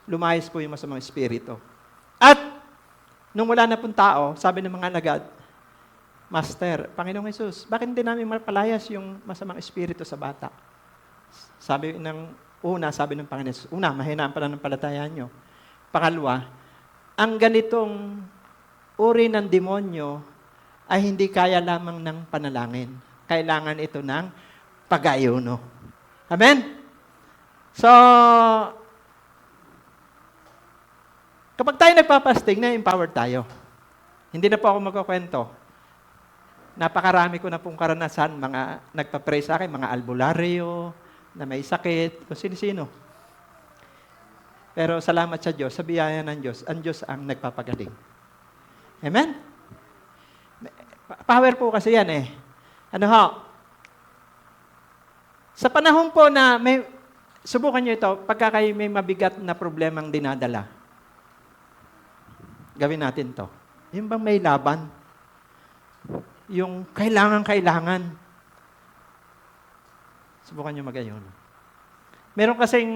lumayas po yung masamang espiritu. At, nung wala na pong tao, sabi ng mga alagad, Master, Panginoong Hesus, bakit hindi namin mapalayas yung masamang espiritu sa bata? Sabi ng Panginoong Hesus, mahinaan pala ng palatayaan nyo. Pangalawa, ang ganitong uri ng demonyo ay hindi kaya lamang ng panalangin. Kailangan ito ng pag-ayuno. Amen? So, kapag tayo nagpapasting, na-empowered tayo. Hindi na po ako magkukwento. Napakarami ko na pong karanasan, mga nagpa-pray sa akin, mga albularyo, na may sakit, kung sino-sino. Pero salamat sa Diyos, sa biyaya ng Diyos, ang Diyos ang nagpapagaling. Amen? Power po kasi yan eh. Ano ho? Sa panahon po na subukan nyo ito, pagka kayo may mabigat na problemang dinadala, gawin natin to. Yung bang may laban? Yung kailangan. Subukan nyo mag-ayun. Meron kasing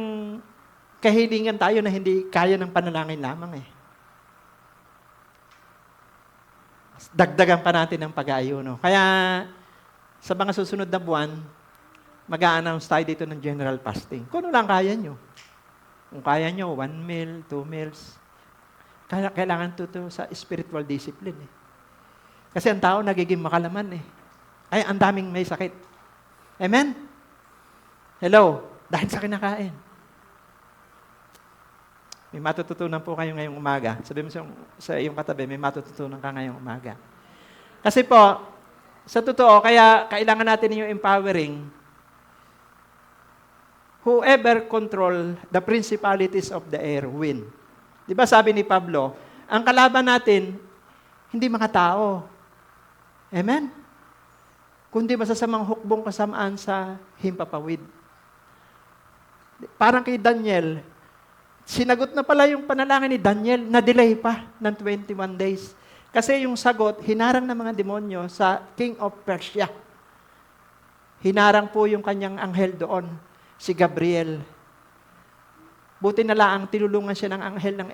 kahilingan tayo na hindi kaya ng panalangin lamang eh. Dagdagan pa natin ng pag-aayuno. Kaya sa mga susunod na buwan, mag-a-announce tayo dito ng general fasting. Kung ano lang kaya nyo. Kung kaya nyo, 1 meal, 2 meals. Kailangan to sa spiritual discipline eh. Kasi ang tao nagiging makalaman eh. Ay, ang daming may sakit. Amen? Hello? Dahil sa kinakain. May matututunan po kayo ngayong umaga. Sabi mo sa iyong katabi, may matututunan ka ngayong umaga. Kasi po, sa totoo, kaya kailangan natin yung empowering. Whoever control the principalities of the air win. Di ba sabi ni Pablo, ang kalaban natin, hindi mga tao. Amen? Kundi masasamang hukbong kasamaan sa himpapawid. Parang kay Daniel, sinagot na pala yung panalangin ni Daniel, na-delay pa ng 21 days. Kasi yung sagot, hinarang ng mga demonyo sa King of Persia. Hinarang po yung kanyang anghel doon, si Gabriel. Buti na lang, tinulungan siya ng anghel ng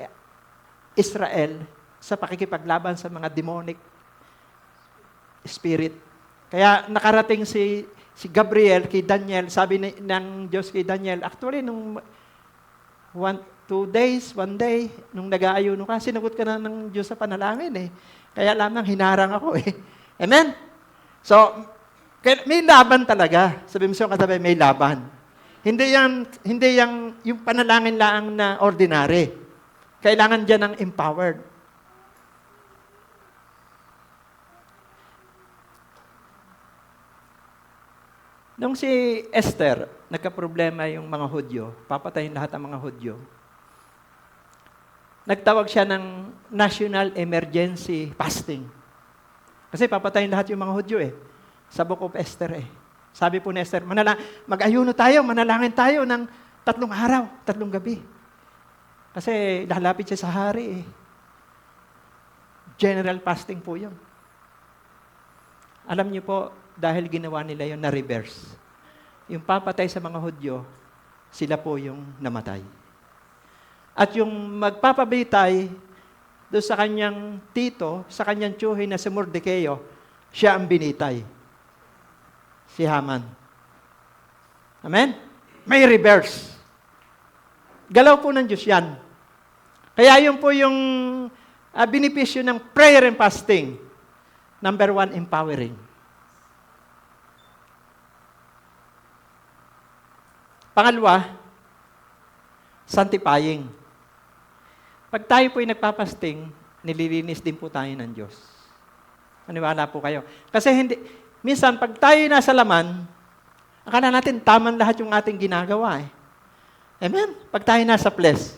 Israel sa pakikipaglaban sa mga demonic spirit. Kaya nakarating si Gabriel kay Daniel, sabi ng Diyos kay Daniel, actually, nung 1 day, nung nag-aayuno ka, sinagot ka na ng Diyos sa panalangin eh. Kaya lamang hinarang ako eh. Amen? So, may laban talaga. Sabi mo siya katabi, may laban. Hindi yung panalangin lang na ordinary. Kailangan dyan ng empowered. Nung si Esther, nagka-problema yung mga Hudyo, papatayin lahat ang mga Hudyo, nagtawag siya ng National Emergency Fasting. Kasi papatayin lahat yung mga Hudyo eh. Sa Book of Esther eh. Sabi po ni Esther, mag-ayuno tayo, manalangin tayo ng 3 araw, 3 gabi. Kasi lalapit siya sa hari eh. General fasting po yun. Alam niyo po, dahil ginawa nila yun na reverse. Yung papatay sa mga Hudyo, sila po yung namatay. At yung magpapabitay doon sa kanyang tito, sa kanyang tiyuhin na si Mordecai, siya ang binitay. Si Haman. Amen? May reverse. Galaw po ng Diyos yan. Kaya yun po yung benepisyo ng prayer and fasting. Number 1, empowering. Pangalawa, sanctifying. Pag tayo po'y nagpapasting, nililinis din po tayo ng Diyos. Maniwala po kayo. Kasi minsan, pag tayo nasa laman, akala natin taman lahat yung ating ginagawa eh. Amen? Pag tayo nasa flesh.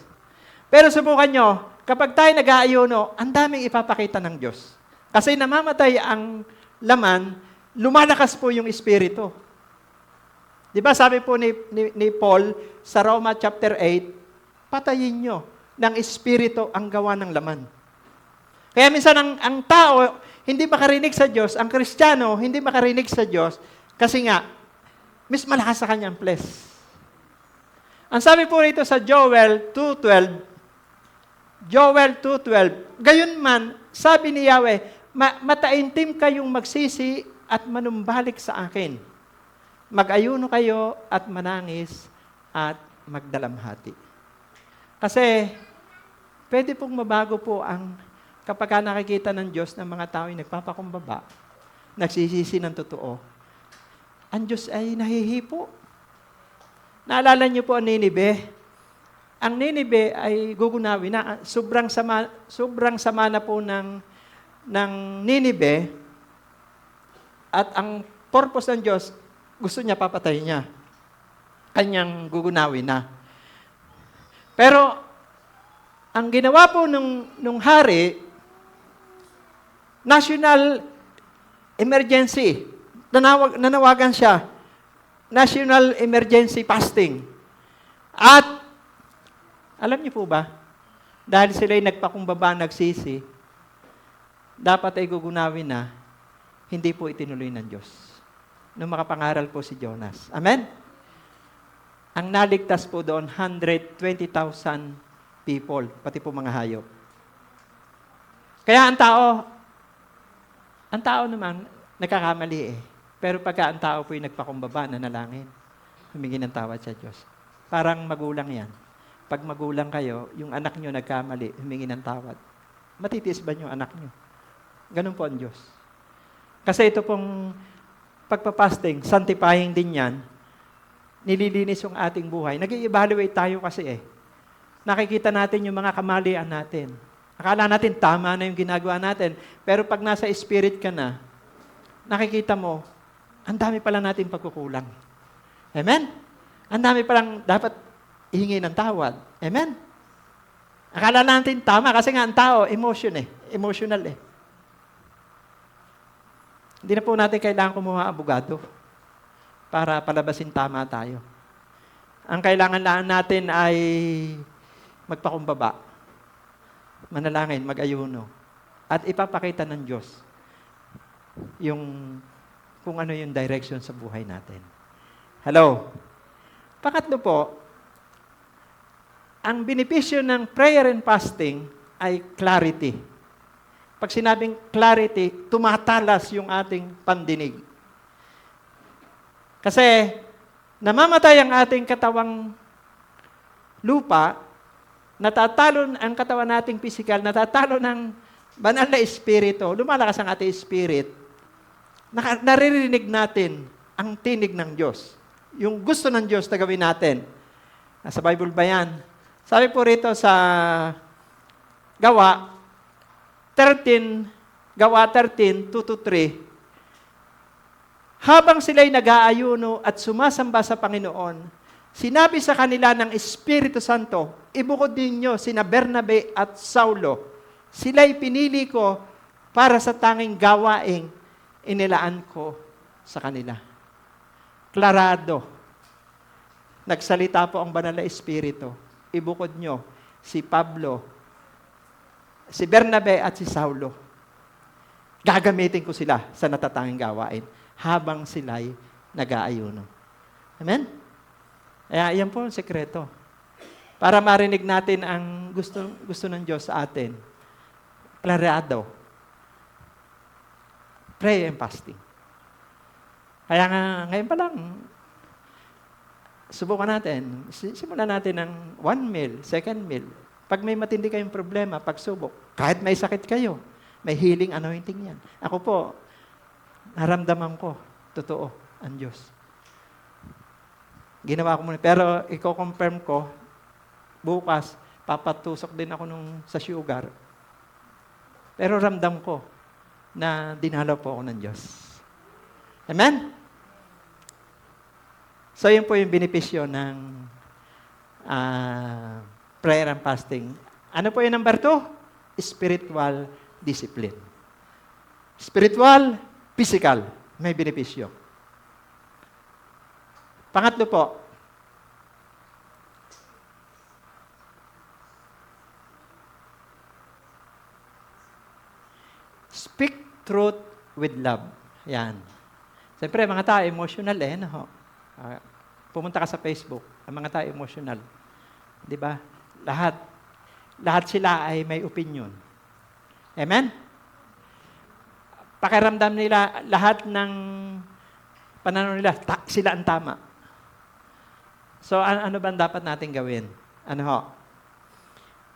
Pero subukan nyo, kapag tayo nag-aayuno, ang daming ipapakita ng Diyos. Kasi namamatay ang laman, lumalakas po yung Espiritu. Di ba sabi po ni Paul sa Roma chapter 8, patayin nyo ng Espiritu ang gawa ng laman. Kaya minsan ang tao, hindi makarinig sa Diyos, ang Kristiyano, hindi makarinig sa Diyos, kasi nga, mas malakas sa kanyang flesh. Ang sabi po rito sa Joel 2.12, gayon man, sabi ni Yahweh, mataimtim kayong magsisi at manumbalik sa akin. Mag-ayuno kayo at manangis at magdalamhati. Kasi, pwede pong mabago po ang kapag nakikita ng Diyos ng mga tao ay nagpapakumbaba, nagsisisi ng totoo, ang Diyos ay nahihipo. Naalala niyo po ang Ninive? Ang Ninive ay gugunawin na. Sobrang sama na po ng Ninive. At ang purpose ng Diyos, gusto niya papatay niya. Kanyang gugunawin na. Pero, ang ginawa po nung hari, national emergency. Nanawagan siya. National emergency fasting. At, alam niyo po ba, dahil sila'y nagpakumbaba, nagsisi, dapat ay gugunawin na, hindi po itinuloy ng Diyos. Nung makapangaral po si Jonas. Amen? Ang naligtas po doon, 120,000 people, pati po mga hayop. Kaya ang tao naman, nagkakamali eh. Pero pagka ang tao po'y nagpakumbaba, nanalangin, humingi ng tawad sa Diyos. Parang magulang yan. Pag magulang kayo, yung anak nyo nagkamali, humingi ng tawad. Matitiis ba yung anak nyo? Ganun po ang Diyos. Kasi ito pong pagpapasting, sanctifying din yan, nililinis yung ating buhay. Nag-i-evaluate tayo kasi eh. Nakikita natin yung mga kamalian natin. Akala natin tama na yung ginagawa natin. Pero pag nasa spirit ka na, nakikita mo, ang dami pala natin pagkukulang. Amen? Ang dami palang dapat ihingi ng tawad. Amen? Akala natin tama kasi nga ang tao, emotional eh. Hindi na po natin kailangan kumuha abogado para palabasin tama tayo. Ang kailangan lang natin ay magpakumbaba, manalangin, mag-ayuno, at ipapakita ng Diyos kung ano yung direction sa buhay natin. Hello? Pangatlo po, ang benepisyo ng prayer and fasting ay clarity. Pag sinabing clarity, tumatalas yung ating pandinig. Kasi namamatay ang ating katawang lupa, natatalo ang katawan nating physical, natatalo ng banal na espiritu, lumalakas ang ating spirit, naririnig natin ang tinig ng Diyos. Yung gusto ng Diyos na gawin natin. Nasa Bible ba yan? Sabi po rito sa Gawa 13, 2-3, habang sila'y nag-aayuno at sumasamba sa Panginoon, sinabi sa kanila ng Espiritu Santo, ibukod ninyo sina Bernabe at Saulo. Sila'y pinili ko para sa tanging gawaing inilaan ko sa kanila. Klarado. Nagsalita po ang banal na Espiritu. Ibukod nyo si Pablo, si Bernabe at si Saulo. Gagamitin ko sila sa natatanging gawain habang sila'y nag-aayuno. Amen? Kaya yan po ang sekreto. Para marinig natin ang gusto ng Diyos sa atin. Klarado. Pray and fasting. Kaya nga, ngayon pa lang, subukan natin. Simulan natin ng 1 meal, 2nd meal. Pag may matindi kayong problema, pagsubok, kahit may sakit kayo, may healing anointing yan. Ako po, naramdaman ko, totoo, ang Diyos. Ginawa ko muna. Pero, i-confirm ko, bukas, papatusok din ako sa sugar. Pero ramdam ko na dinalaw po ako ng Diyos. Amen? So, yun po yung benepisyo ng prayer and fasting. Ano po yung number 2? Spiritual discipline. Spiritual, physical. May benepisyo. Pangatlo po, speak truth with love. Yan. Siyempre, mga tao, emotional eh. No? Pumunta ka sa Facebook, ang mga tao emotional. Di ba? Lahat sila ay may opinion. Amen? Pakiramdam nila, lahat ng pananaw nila, sila ang tama. So, ano ba dapat natin gawin? Ano ho?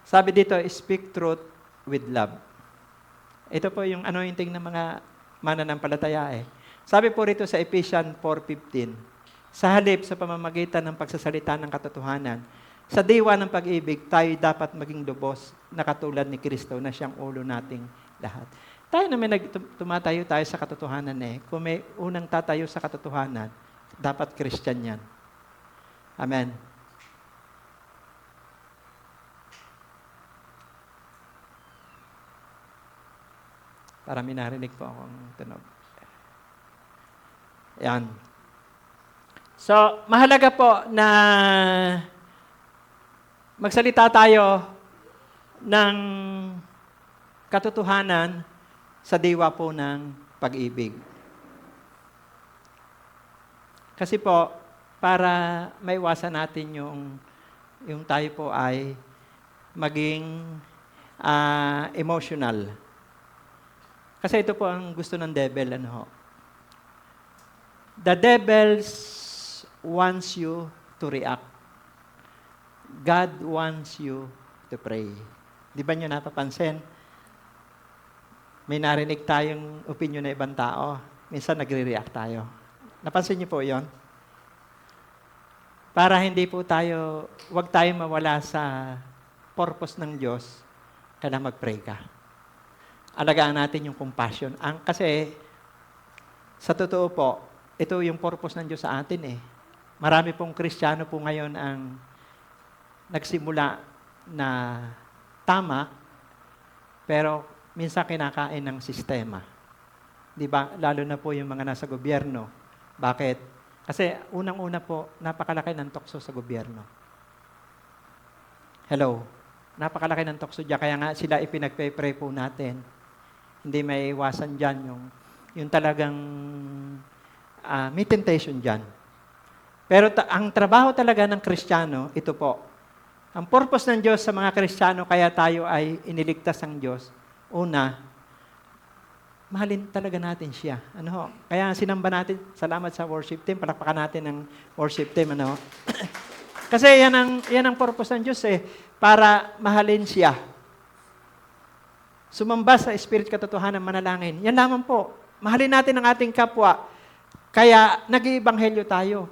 Sabi dito, speak truth with love. Ito po yung anointing ng mga mananampalataya eh. Sabi po rito sa Ephesians 4:15, sa halip sa pamamagitan ng pagsasalita ng katotohanan, sa diwa ng pag-ibig, tayo dapat maging lubos na katulad ni Kristo na siyang ulo nating lahat. Tayo naman tumatayo tayo sa katotohanan eh. Kung may unang tatayo sa katotohanan, dapat Christian yan. Amen. Para may narinig po akong tunog. Yan. So, mahalaga po na magsalita tayo ng katotohanan sa diwa po ng pag-ibig. Kasi po, para maiwasan natin yung tayo po ay maging emotional. Kasi ito po ang gusto ng devil. The devil wants you to react. God wants you to pray. Di ba nyo napapansin? May narinig tayong opinion na ibang tao. Minsan nagre-react tayo. Napansin niyo po yon? Para hindi po tayo, wag tayo mawala sa purpose ng Diyos, kaya mag-pray ka. Alagaan natin yung compassion. Kasi, sa totoo po, ito yung purpose ng Diyos sa atin eh. Marami pong Kristiyano po ngayon ang nagsimula na tama, pero minsan kinakain ng sistema. Di ba? Lalo na po yung mga nasa gobyerno. Bakit? Kasi unang-una po, napakalaki ng tukso sa gobyerno. Hello? Napakalaki ng tukso dyan. Kaya nga sila ipinagpe-pray po natin. Hindi may iwasan dyan yung talagang may temptation dyan. Pero ang trabaho talaga ng Kristiyano, ito po. Ang purpose ng Diyos sa mga Kristiyano, kaya tayo ay iniligtas ng Diyos. Una, mahalin talaga natin siya. Kaya sinamba natin, salamat sa worship team, palakpakan natin ang worship team. Kasi yan ang purpose ng Diyos para mahalin siya. Sumamba sa Spirit katotohanan, manalangin. Yan lamang po. Mahalin natin ang ating kapwa. Kaya nag-iibanghelyo tayo.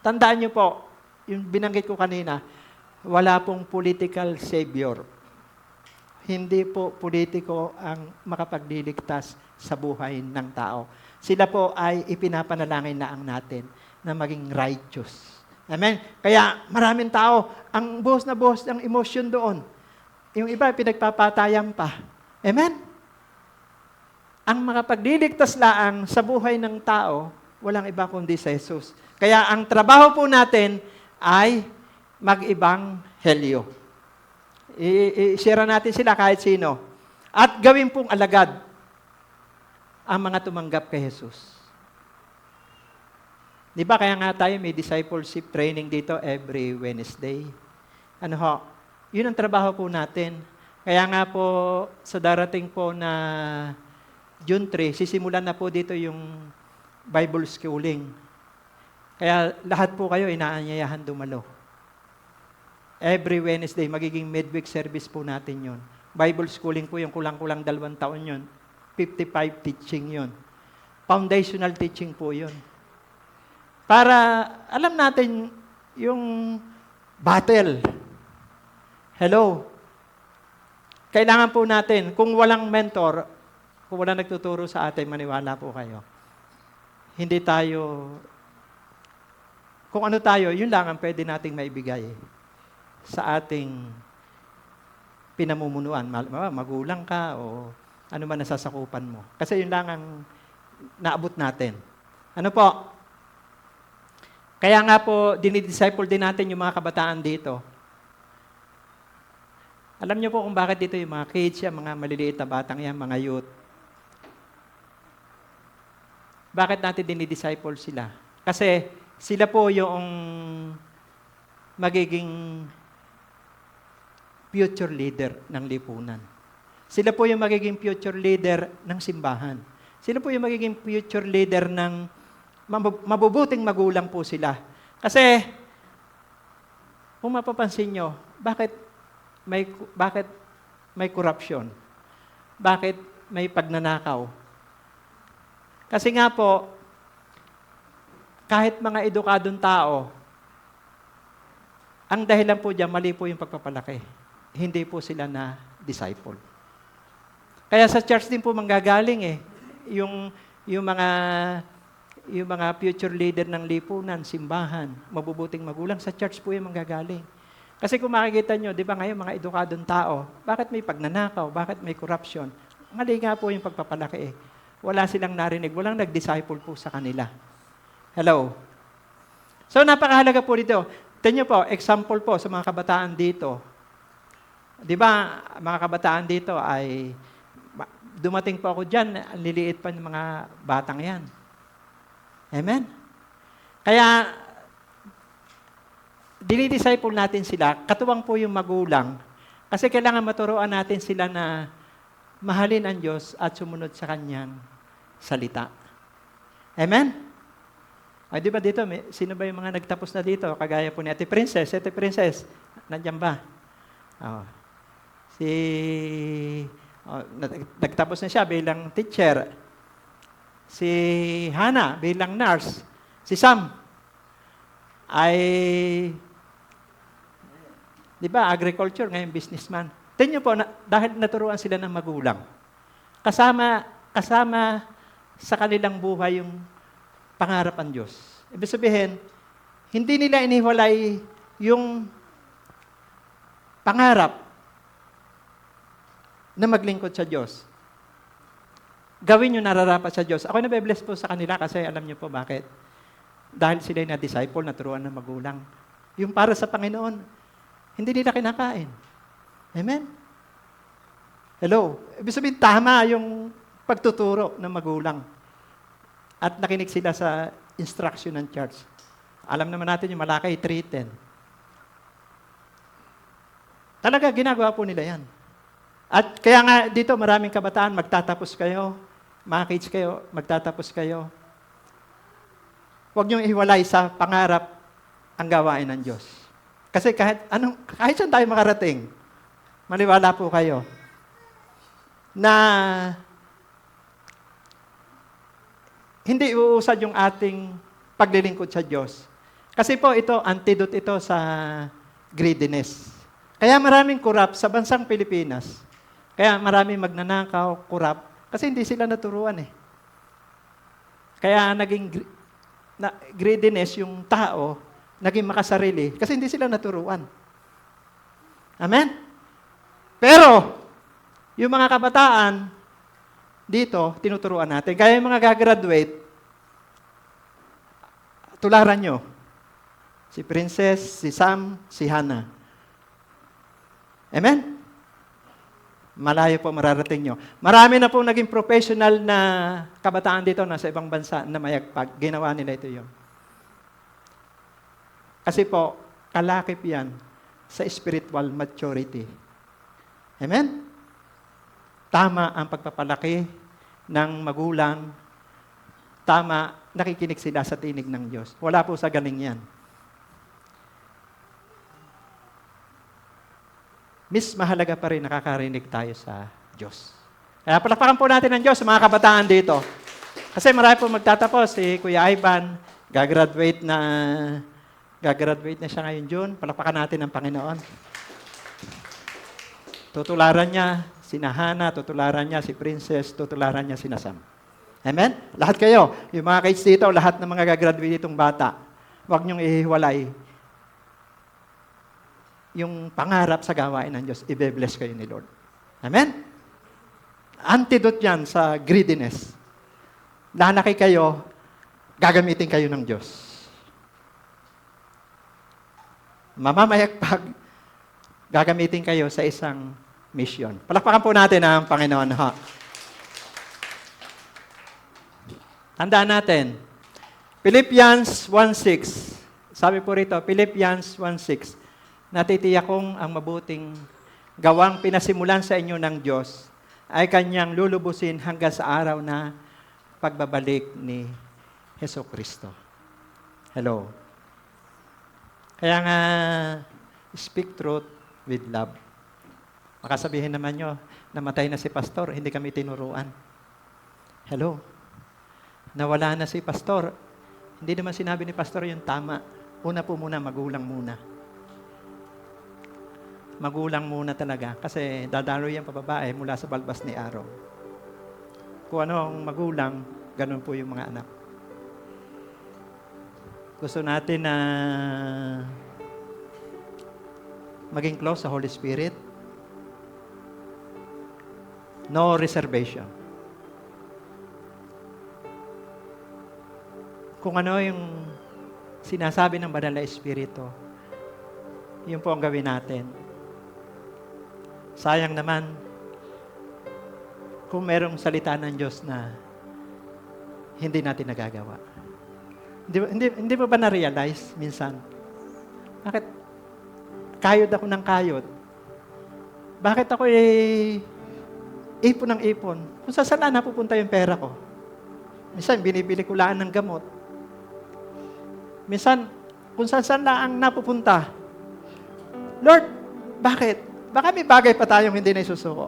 Tandaan niyo po, yung binanggit ko kanina, wala pong political savior. Hindi po politiko ang makapagliligtas sa buhay ng tao. Sila po ay ipinapanalangin na ang natin na maging righteous. Amen? Kaya maraming tao, ang buhos na buhos ng emosyon doon. Yung iba, pinagpapatayan pa. Amen? Ang makapagliligtas laang sa buhay ng tao, walang iba kundi sa Jesus. Kaya ang trabaho po natin ay mag-ibang helyo. I-share natin sila kahit sino. At gawin pong alagad ang mga tumanggap kay Jesus. Di ba kaya nga tayo may discipleship training dito every Wednesday? Yun ang trabaho po natin. Kaya nga po sa darating po na June 3, sisimulan na po dito yung Bible schooling. Kaya lahat po kayo inaanyayahan dumalo. Every Wednesday, magiging midweek service po natin yon. Bible schooling po yung kulang-kulang 2 taon yon. 55 teaching yon. Foundational teaching po yon. Para alam natin yung battle. Hello? Kailangan po natin, kung walang mentor, kung walang nagtuturo sa atin, maniwala po kayo. Hindi tayo, kung ano tayo, yun lang ang pwede nating maibigay sa ating pinamumunuan. Magulang ka o ano man nasasakupan mo. Kasi yun lang ang naabot natin. Ano po? Kaya nga po, dinidisciple din natin yung mga kabataan dito. Alam niyo po kung bakit dito yung mga kids, yung mga maliliit na batang yan, mga youth. Bakit natin dinidisciple sila? Kasi sila po yung magiging future leader ng lipunan. Sila po yung magiging future leader ng simbahan. Sila po yung magiging future leader ng mabubuting magulang po sila. Kasi, kung mapapansin nyo, bakit may corruption? Bakit may pagnanakaw? Kasi nga po, kahit mga edukadong tao, ang dahilan po dyan, mali po yung pagpapalaki. Hindi po sila na disciple. Kaya sa church din po manggagaling yung mga future leader ng lipunan, simbahan, mabubuting magulang, sa church po yung manggagaling. Kasi kung makikita nyo, di ba ngayon mga edukadong tao, bakit may pagnanakaw, bakit may corruption? Mali nga po yung pagpapalaki Wala silang narinig, walang nag-disciple po sa kanila. Hello? So napakahalaga po dito. Tingnan po, example po sa mga kabataan dito. Di ba, mga kabataan dito ay, dumating po ako dyan, ang liliit pa ng mga batang yan. Amen? Kaya, dinidisciple natin sila, katuwang po yung magulang, kasi kailangan maturuan natin sila na mahalin ang Diyos at sumunod sa Kanyang salita. Amen? Ay, di ba dito, sino ba yung mga nagtapos na dito? Kagaya po ni Ate Princess. Ate Princess, nandiyan ba? Oh. Nagtapos na siya bilang teacher. Si Hannah bilang nurse. Si Sam ay, di ba, agriculture, ngayon businessman. Tingnan niyo po, dahil naturuan sila ng magulang. Kasama sa kanilang buhay yung pangarap ang Diyos. Ibig sabihin, hindi nila iniwalay yung pangarap na maglingkod sa Diyos. Gawin yung nararapat sa Diyos. Ako nabe-bless po sa kanila kasi alam niyo po bakit. Dahil sila na disciple, naturuan ng magulang. Yung para sa Panginoon, hindi nila kinakain. Amen? Hello? Ibig sabihin, tama yung pagtuturo ng magulang. At nakinig sila sa instruction ng church. Alam naman natin yung Malakay 3:10. Talaga, ginagawa po nila yan. At kaya nga dito, maraming kabataan, magtatapos kayo. Mga kids kayo, magtatapos kayo. Huwag niyong ihiwalay sa pangarap ang gawain ng Diyos. Kasi kahit saan tayo makarating, maniwala po kayo, na hindi uusad yung ating paglilingkod sa Diyos. Kasi po ito, antidote ito sa greediness. Kaya maraming corrupt sa bansang Pilipinas. Kaya maraming magnanakaw, corrupt, kasi hindi sila naturuan eh. Kaya naging greediness yung tao, naging makasarili, kasi hindi sila naturuan. Amen? Pero, yung mga kabataan, dito, tinuturuan natin. Kaya yung mga gagraduate, tularan nyo. Si Princess, si Sam, si Hannah. Amen? Malayo po mararating nyo. Marami na po naging professional na kabataan dito na sa ibang bansa na mayagpag. Ginawa nila ito yun. Kasi po, kalakip yan sa spiritual maturity. Amen? Tama ang pagpapalaki ng magulang. Tama, nakikinig sila sa tinig ng Diyos. Wala po sa galing yan. Mas mahalaga pa rin nakakarinig tayo sa Diyos. Kaya palakpakan po natin ang Diyos sa mga kabataan dito. Kasi marami po magtatapos. Si Kuya Ivan, gagraduate na siya ngayon June. Palakpakan natin ang Panginoon. Tutularan niya si Hannah, tutularan niya si Princess, tutularan niya si Sam. Amen? Lahat kayo, yung mga kids dito, lahat ng mga gagraduate ditong bata, huwag niyong ihiwalay yung pangarap sa gawain ng Diyos. Ibe-bless kayo ni Lord. Amen? Antidote yan sa greediness. Lalaki kayo, gagamitin kayo ng Diyos. Mamamayagpag, gagamitin kayo sa isang mission. Palakpakan po natin ang Panginoon. Ha? Tandaan natin, Philippians 1:6. Sabi po rito, Philippians 1:6. Natitiyak kong ang mabuting gawang pinasimulan sa inyo ng Diyos ay Kanyang lulubusin hanggang sa araw na pagbabalik ni Hesus Kristo. Hello. Kaya nga, speak truth with love. Makasabihin naman nyo, namatay na si pastor, hindi kami tinuruan. Hello. Nawala na si pastor, hindi naman sinabi ni pastor yung tama. Una po muna, magulang muna. Magulang muna talaga. Kasi dadalo yan pababae mula sa balbas ni Aaron. Kung ano ang magulang, ganun po yung mga anak. Gusto natin na maging close sa Holy Spirit. No reservation. Kung ano yung sinasabi ng Banal na Espiritu, yun po ang gawin natin. Sayang naman, kung merong salita ng Diyos na hindi natin nagagawa. Hindi mo ba na-realize minsan? Bakit kayod ako ng kayod? Bakit ako ipon ng ipon? Kung saan napupunta yung pera ko? Minsan, binibili ko laan ng gamot. Minsan, kung saan lang napupunta. Lord, bakit? Baka may bagay pa tayong hindi na isusuko.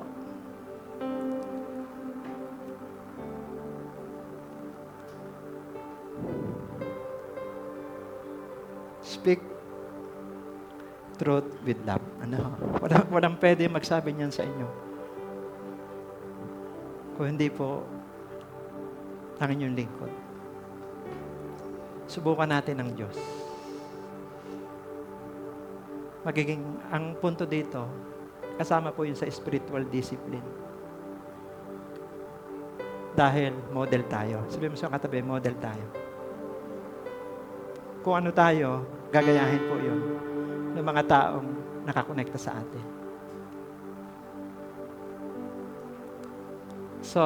Speak truth with love. Walang pwede magsabi niyan sa inyo. Kung hindi po ang inyong lingkod. Subukan natin ang Diyos. Ang punto dito, kasama po yun sa spiritual discipline. Dahil model tayo. Sabihin mo sa katabi, model tayo. Kung ano tayo, gagayahin po yun ng mga taong nakakonekta sa atin. So,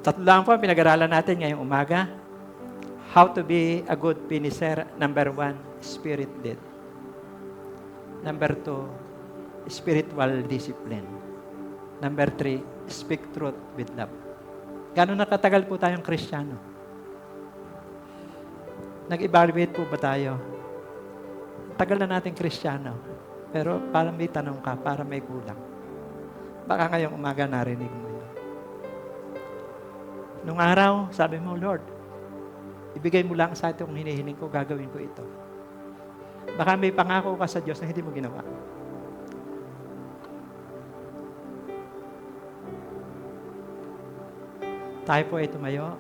tatlo lang po ang pinag-aralan natin ngayong umaga. How to be a good finisher. Number 1, spirit-led. Number 2, spiritual discipline. Number 3, speak truth with love. Gano'n nakatagal po tayong Kristiyano? Nag-evaluate po ba tayo? Tagal na natin Kristiyano. Pero parang may tanong ka, para may kulang. Baka ngayong umaga narinig mo yun. Nung araw, sabi mo, Lord, ibigay mo lang sa atin kung hinihiling ko, gagawin ko ito. Baka may pangako ka sa Diyos na hindi mo ginawa. Tayo po ay tumayo.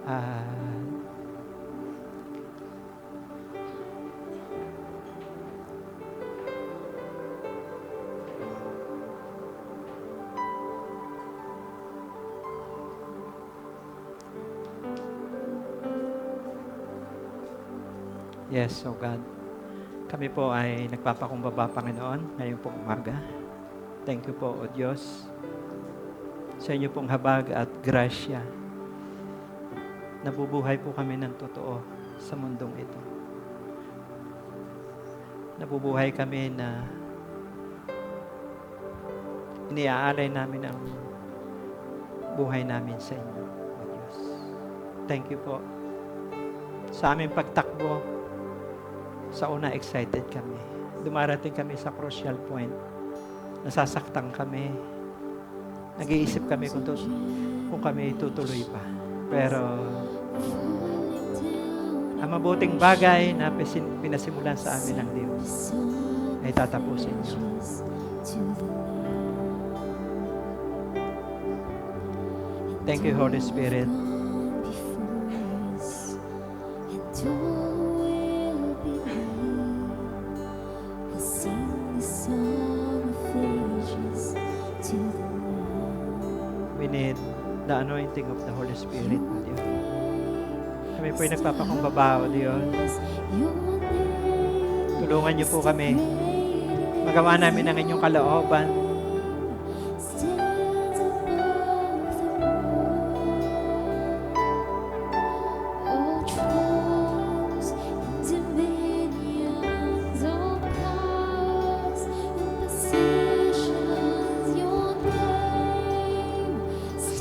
Yes, so God, kami po ay nagpapakumbaba, Panginoon, ngayong pong umaga. Thank you po, O Diyos, sa inyo pong habag at grasya. Nabubuhay po kami ng totoo sa mundong ito. Nabubuhay kami na iniaalay namin ang buhay namin sa inyo, O Diyos. Thank you po. Sa aming pagtakbo, sa una, excited kami. Dumarating kami sa crucial point. Nasasaktan kami. Nag-iisip kami kung kami tutuloy pa. Pero, ang mabuting bagay na pinasimulan sa amin ng Diyos ay tatapusin niyo. Thank you, Holy Spirit. We need the anointing of the Holy Spirit, O Diyos. Kami po'y nagpapakumbaba, O Diyos. Tulungan niyo po kami. Magawa namin ang inyong kalooban.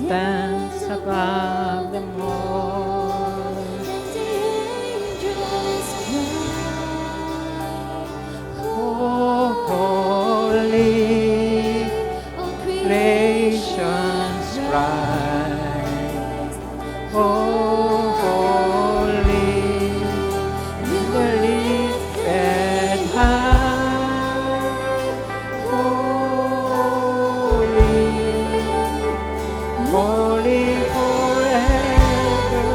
Stands above them all. Oh, holy, creation's Christ. Oh, holy, the lifted high. Holy forever.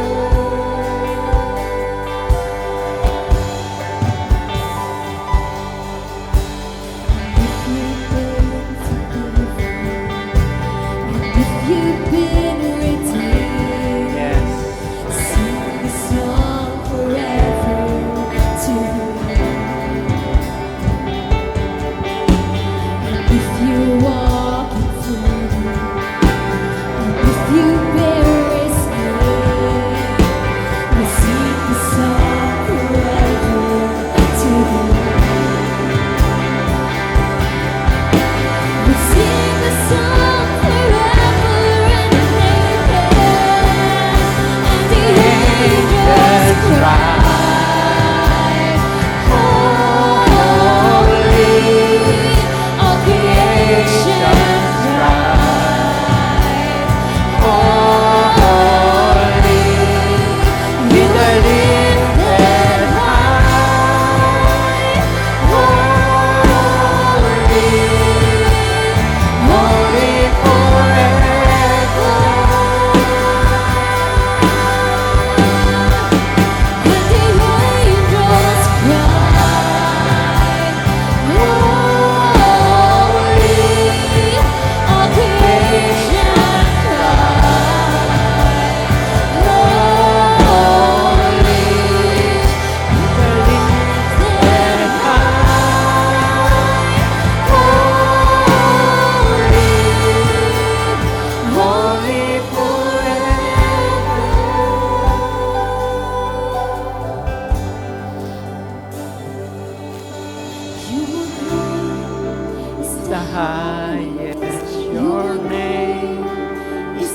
If you've been redeemed, Yes. sing the song forever to the Lord.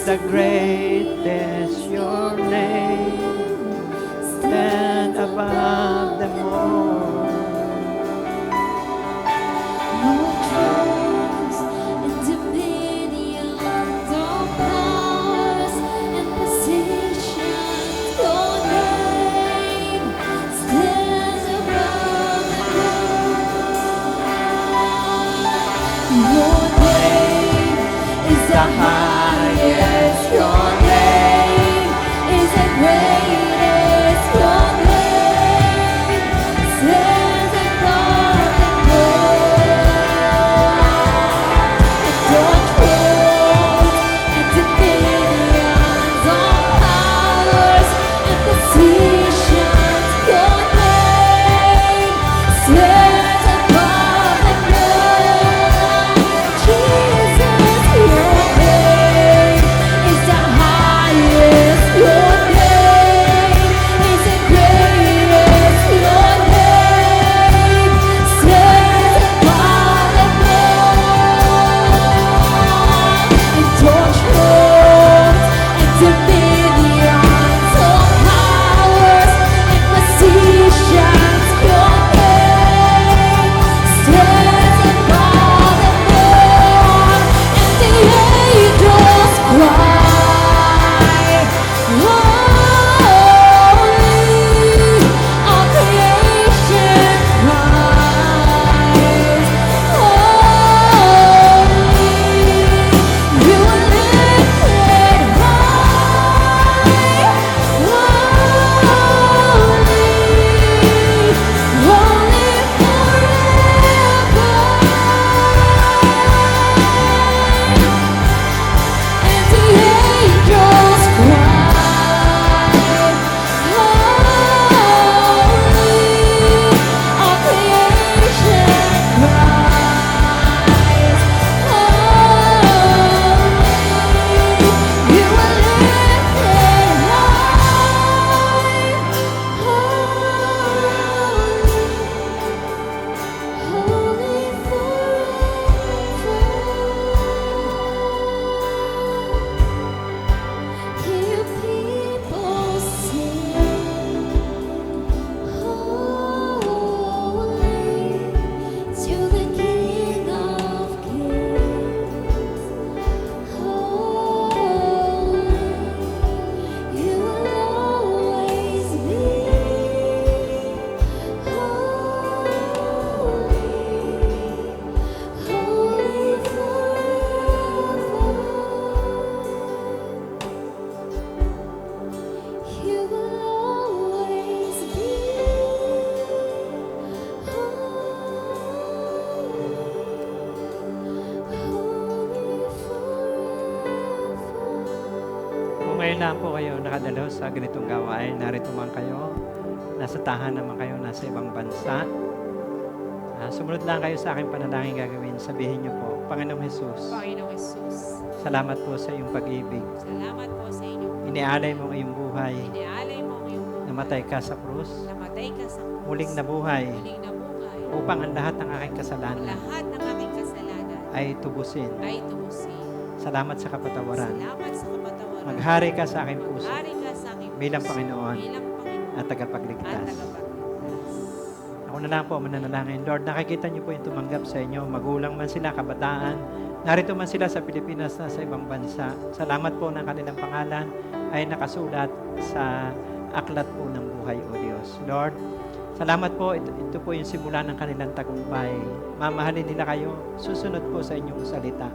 the greatest, your name. Stand above them all. All thrones and dominions, all powers and positions, your name stands above them all. Your name is the highest, your name is the greatest, your name stands above them all. Your thrones and dominions, all powers and positions, your name stands above them all. Jesus, your name is the highest, your name is the greatest, your name stands above them all. And your thrones and dominions, all powers and positions, your name stands above them all. And the angels cry, holy, all creation cries, holy, you are lifted high, holy, forever. And the angels cry, holy, all creation cries, holy, you are lifted high, holy, forever. Hear people sing, holy, to the King of Kings. Holy, you will always be. Holy, holy forever. You will always be. Holy forever. Kung ngayon lang po kayo nakadalaw sa ganitong gawain, narito man kayo, nasa tahanan naman kayo, nasa ibang bansa. Sumunod lang kayo sa aking panalangin gagawin. Sabihin niyo po, Panginoong Jesus, Panginoong Jesus, salamat po sa iyong pag-ibig. salamat po sa inyo. Inialay mo ang iyong buhay. Inialay mo ang iyong buhay. Namatay ka sa krus. Namatay ka sa krus. Muling nabuhay Muling nabuhay. upang ang lahat ng aking Ang kasalanan lahat ng aking kasalanan ay tubusin. ay tumusin. Salamat sa kapatawaran. Salamat sa kapatawaran. Maghari ka sa aking puso Hari ka sa aking bilang puso, Panginoon bilang Panginoon at at tagapagligtas. tagapagligtas. Ako na lang po mananalangin. Lord, nakikita niyo po yung tumanggap sa inyo. Magulang man sila, kabataan. Narito man sila sa Pilipinas na sa ibang bansa. Salamat po ng kanilang pangalan ay nakasulat sa aklat po ng buhay, O Diyos. Lord, salamat po. Ito po yung simula ng kanilang tagumpay. Mamahalin nila kayo. Susunod po sa inyong salita.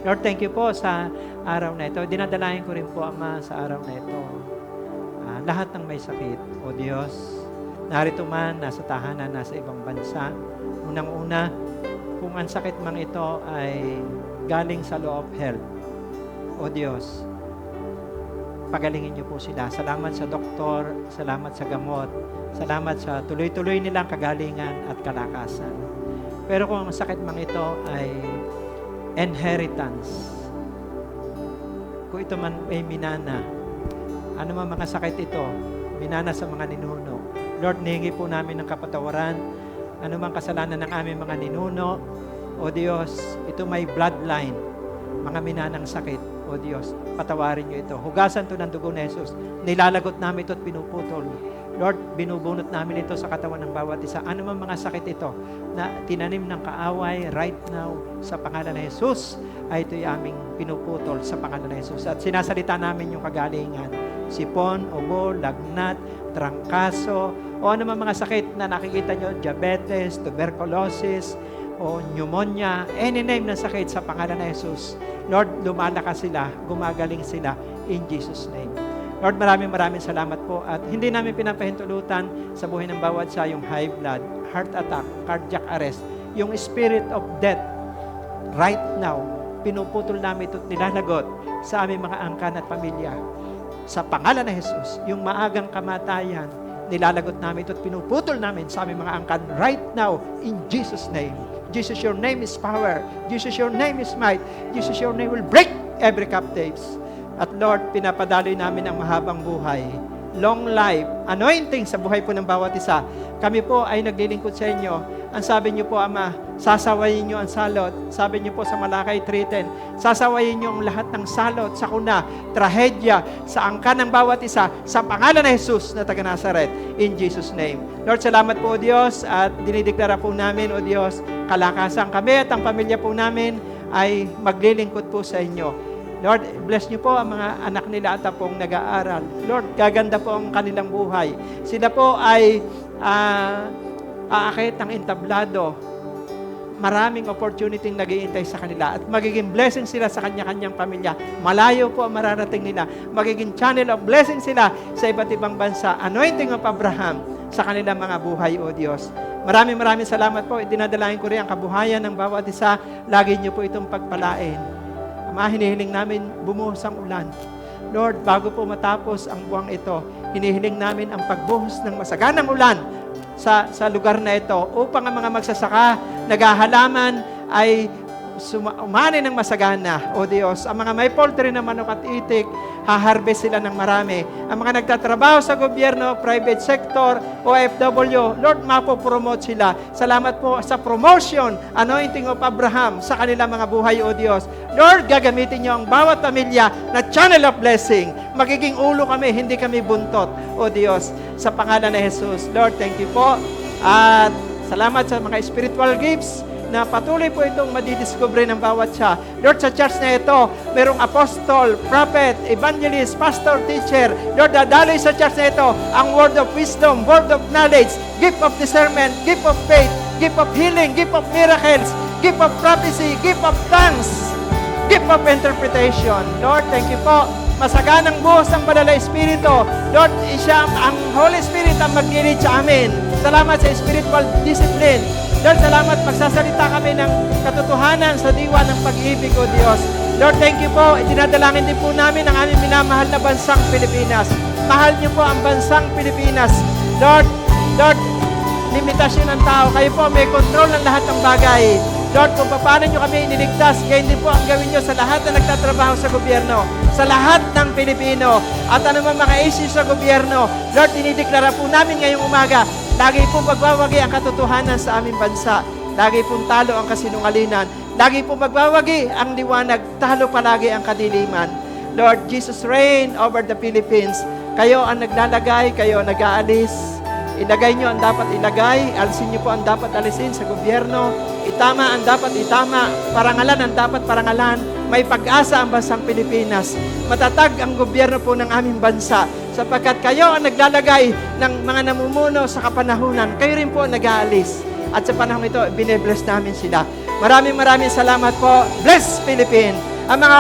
Lord, thank you po sa araw na ito. Dinadalahin ko rin po, Ama, sa araw na ito. Lahat ng may sakit, O Diyos, narito man, nasa tahanan, nasa ibang bansa. Unang-una, kung ang sakit mang ito ay galing sa law of health, O Diyos, pagalingin niyo po sila. Salamat sa doktor, salamat sa gamot, salamat sa tuloy-tuloy nilang kagalingan at kalakasan. Pero kung ang sakit mang ito ay inheritance, kung ito man ay minana, ano man mga sakit ito, minana sa mga ninuno, Lord, nihingi po namin ng kapatawaran, anumang kasalanan ng aming mga ninuno, O Diyos, ito may bloodline, mga minanang sakit, O Diyos, patawarin niyo ito. Hugasan to ng dugo ni Jesus. Nilalagot namin ito at pinuputol. Lord, binubunot namin ito sa katawan ng bawat isa. Ano man mga sakit ito na tinanim ng kaaway right now sa pangalan ng Jesus, ay ito'y aming pinuputol sa pangalan ng Jesus. At sinasalita namin yung kagalingan. Sipon, ubo, lagnat, trangkaso, o ano man mga sakit na nakikita nyo, diabetes, tuberculosis, o pneumonia, any name na sakit sa pangalan ng Jesus. Lord, lumalakas sila, gumagaling sila in Jesus' name. Lord, maraming salamat po at hindi namin pinapahintulutan sa buhay ng bawat sa yung high blood, heart attack, cardiac arrest, yung spirit of death right now, pinuputol namin ito at nilalagot sa aming mga angkan at pamilya. Sa pangalan ng Jesus, yung maagang kamatayan, nilalagot namin ito at pinuputol namin sa aming mga angkan right now in Jesus' name. Jesus, your name is power. Jesus, your name is might. Jesus, your name will break every captives. At Lord, pinapadaloy namin ang mahabang buhay, long life, anointing sa buhay po ng bawat isa. Kami po ay naglilingkod sa inyo. Ang sabi niyo po, Ama, sasawayin niyo ang salot. Sabi niyo po sa Malakay 3:10, sasawayin niyo ang lahat ng salot, sakuna, trahedya, sa angkan ng bawat isa, sa pangalan ng Jesus na taga Nazaret, in Jesus' name. Lord, salamat po, O Diyos, at dinideklara po namin, O Diyos, kalakasan kami at ang pamilya po namin ay maglilingkod po sa inyo. Lord, bless niyo po ang mga anak nila at apong nag-aaral. Lord, gaganda po ang kanilang buhay. Sila po ay aakit ng entablado. Maraming opportunity nag-iintay sa kanila at magiging blessing sila sa kanya-kanyang pamilya. Malayo po ang mararating nila. Magiging channel of blessing sila sa iba't ibang bansa. Anointing of Abraham sa kanilang mga buhay, O Diyos. Maraming salamat po. Dinadalain ko rin ang kabuhayan ng bawat isa. Lagi niyo po itong pagpalain. Ama, hinihiling namin bumuhos ang ulan. Lord, bago po matapos ang buwang ito, hinihiling namin ang pagbuhos ng masaganang ulan sa lugar na ito upang ang mga magsasaka, naghahalaman ay umani ng masagana, O Diyos. Ang mga may poultry na manok at itik, haharvest sila ng marami. Ang mga nagtatrabaho sa gobyerno, private sector, OFW, Lord, mapopromote sila. Salamat po sa promotion, anointing of Abraham sa kanilang mga buhay, O Diyos. Lord, gagamitin niyo ang bawat pamilya na channel of blessing. Magiging ulo kami, hindi kami buntot, O Diyos. Sa pangalan ng Jesus, Lord, thank you po. At salamat sa mga spiritual gifts na patuloy po itong madidiscover ng bawat siya. Lord, sa church na ito, merong apostol, prophet, evangelist, pastor, teacher. Lord, dadaloy sa church na ito ang word of wisdom, word of knowledge, gift of discernment, gift of faith, gift of healing, gift of miracles, gift of prophecy, gift of tongues, gift of interpretation. Lord, thank you po. Masaganang buhos ang banal na Espiritu. Lord, ang Holy Spirit ang mag-lead sa amin. Salamat sa spiritual discipline. Lord, salamat magsasalita kami ng katotohanan sa diwa ng pag-ibig, O Diyos. Lord, thank you po. Dinadalangin din po namin ang aming minamahal na bansang Pilipinas. Mahal niyo po ang bansang Pilipinas. Lord, limitasyon ng tao. Kayo po may control ng lahat ng bagay. Lord, kung paano nyo kami iniligtas, gayon din po ang gawin nyo sa lahat na nagtatrabaho sa gobyerno, sa lahat ng Pilipino, at ano man mga issues sa gobyerno. Lord, dinideklara po namin ngayong umaga, lagi pong magbawagi ang katotohanan sa aming bansa. Lagi pong talo ang kasinungalingan. Lagi pong magbawagi ang liwanag. Talo palagi ang kadiliman. Lord, Jesus reign over the Philippines. Kayo ang naglalagay, kayo ang nag-aalis. Ilagay nyo ang dapat ilagay. Alisin nyo po ang dapat alisin sa gobyerno. Itama ang dapat itama. Parangalan ang dapat parangalan. May pag-asa ang bansang Pilipinas. Matatag ang gobyerno po ng aming bansa. Sapagkat kayo ang naglalagay ng mga namumuno sa kapanahunan. Kayo rin po ang nag-aalis. At sa panahon ito, bine-bless namin sila. Maraming salamat po. Bless Philippines. Ang mga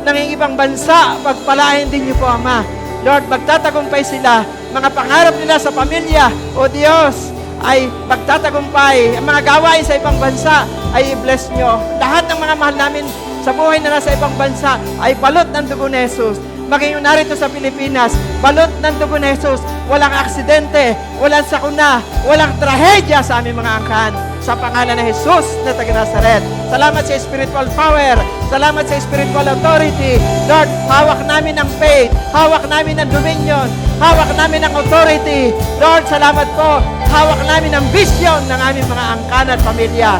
nangingibang bansa, pagpalain din niyo po, Ama. Lord, magtatagumpay sila. Mga pangarap nila sa pamilya, O Diyos, ay magtatagumpay. Ang mga gawain sa ibang bansa ay i-bless nyo. Lahat ng mga mahal namin sa buhay na nasa ibang bansa ay balot ng dugo ni Jesus. Maging narito sa Pilipinas, balot ng dugo ni Jesus. Walang aksidente, walang sakuna, walang trahedya sa aming mga angkan. Sa pangalan ng Jesus na taga Nazaret. Salamat sa spiritual power. Salamat sa spiritual authority. Lord, hawak namin ang faith. Hawak namin ang dominion. Hawak namin ang authority. Lord, salamat po. Hawak namin ang vision ng aming mga angkan at pamilya.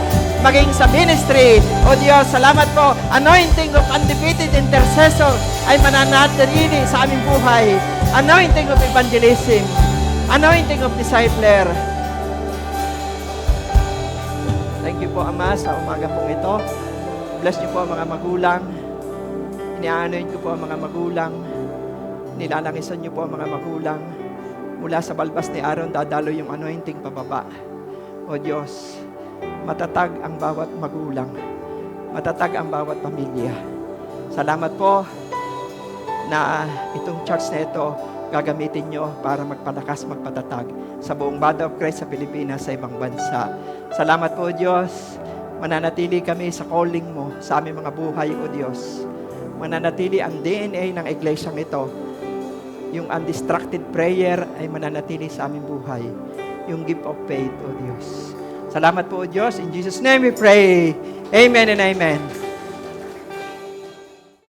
maging sa ministry. O Diyos, salamat po. Anointing of undefeated intercessor ay mananatili sa aming buhay. Anointing of evangelism. Anointing of discipler. Thank you po, Ama, sa umaga pong ito. Bless niyo po ang mga magulang. Iniaanoin ko po ang mga magulang. Nilalangisan niyo po ang mga magulang. Mula sa balbas ni Aaron, dadalo yung anointing pababa. O Diyos, matatag ang bawat magulang. Matatag ang bawat pamilya. Salamat po na itong church na ito gagamitin nyo para magpalakas, magpatatag sa buong body of Christ sa Pilipinas, sa ibang bansa. Salamat po, Diyos. Mananatili kami sa calling mo sa aming mga buhay, O Diyos. Mananatili ang DNA ng iglesyang ito. Yung undistracted prayer ay mananatili sa aming buhay. Yung gift of faith, O Diyos. Salamat po, O Diyos. In Jesus' name we pray. Amen and amen.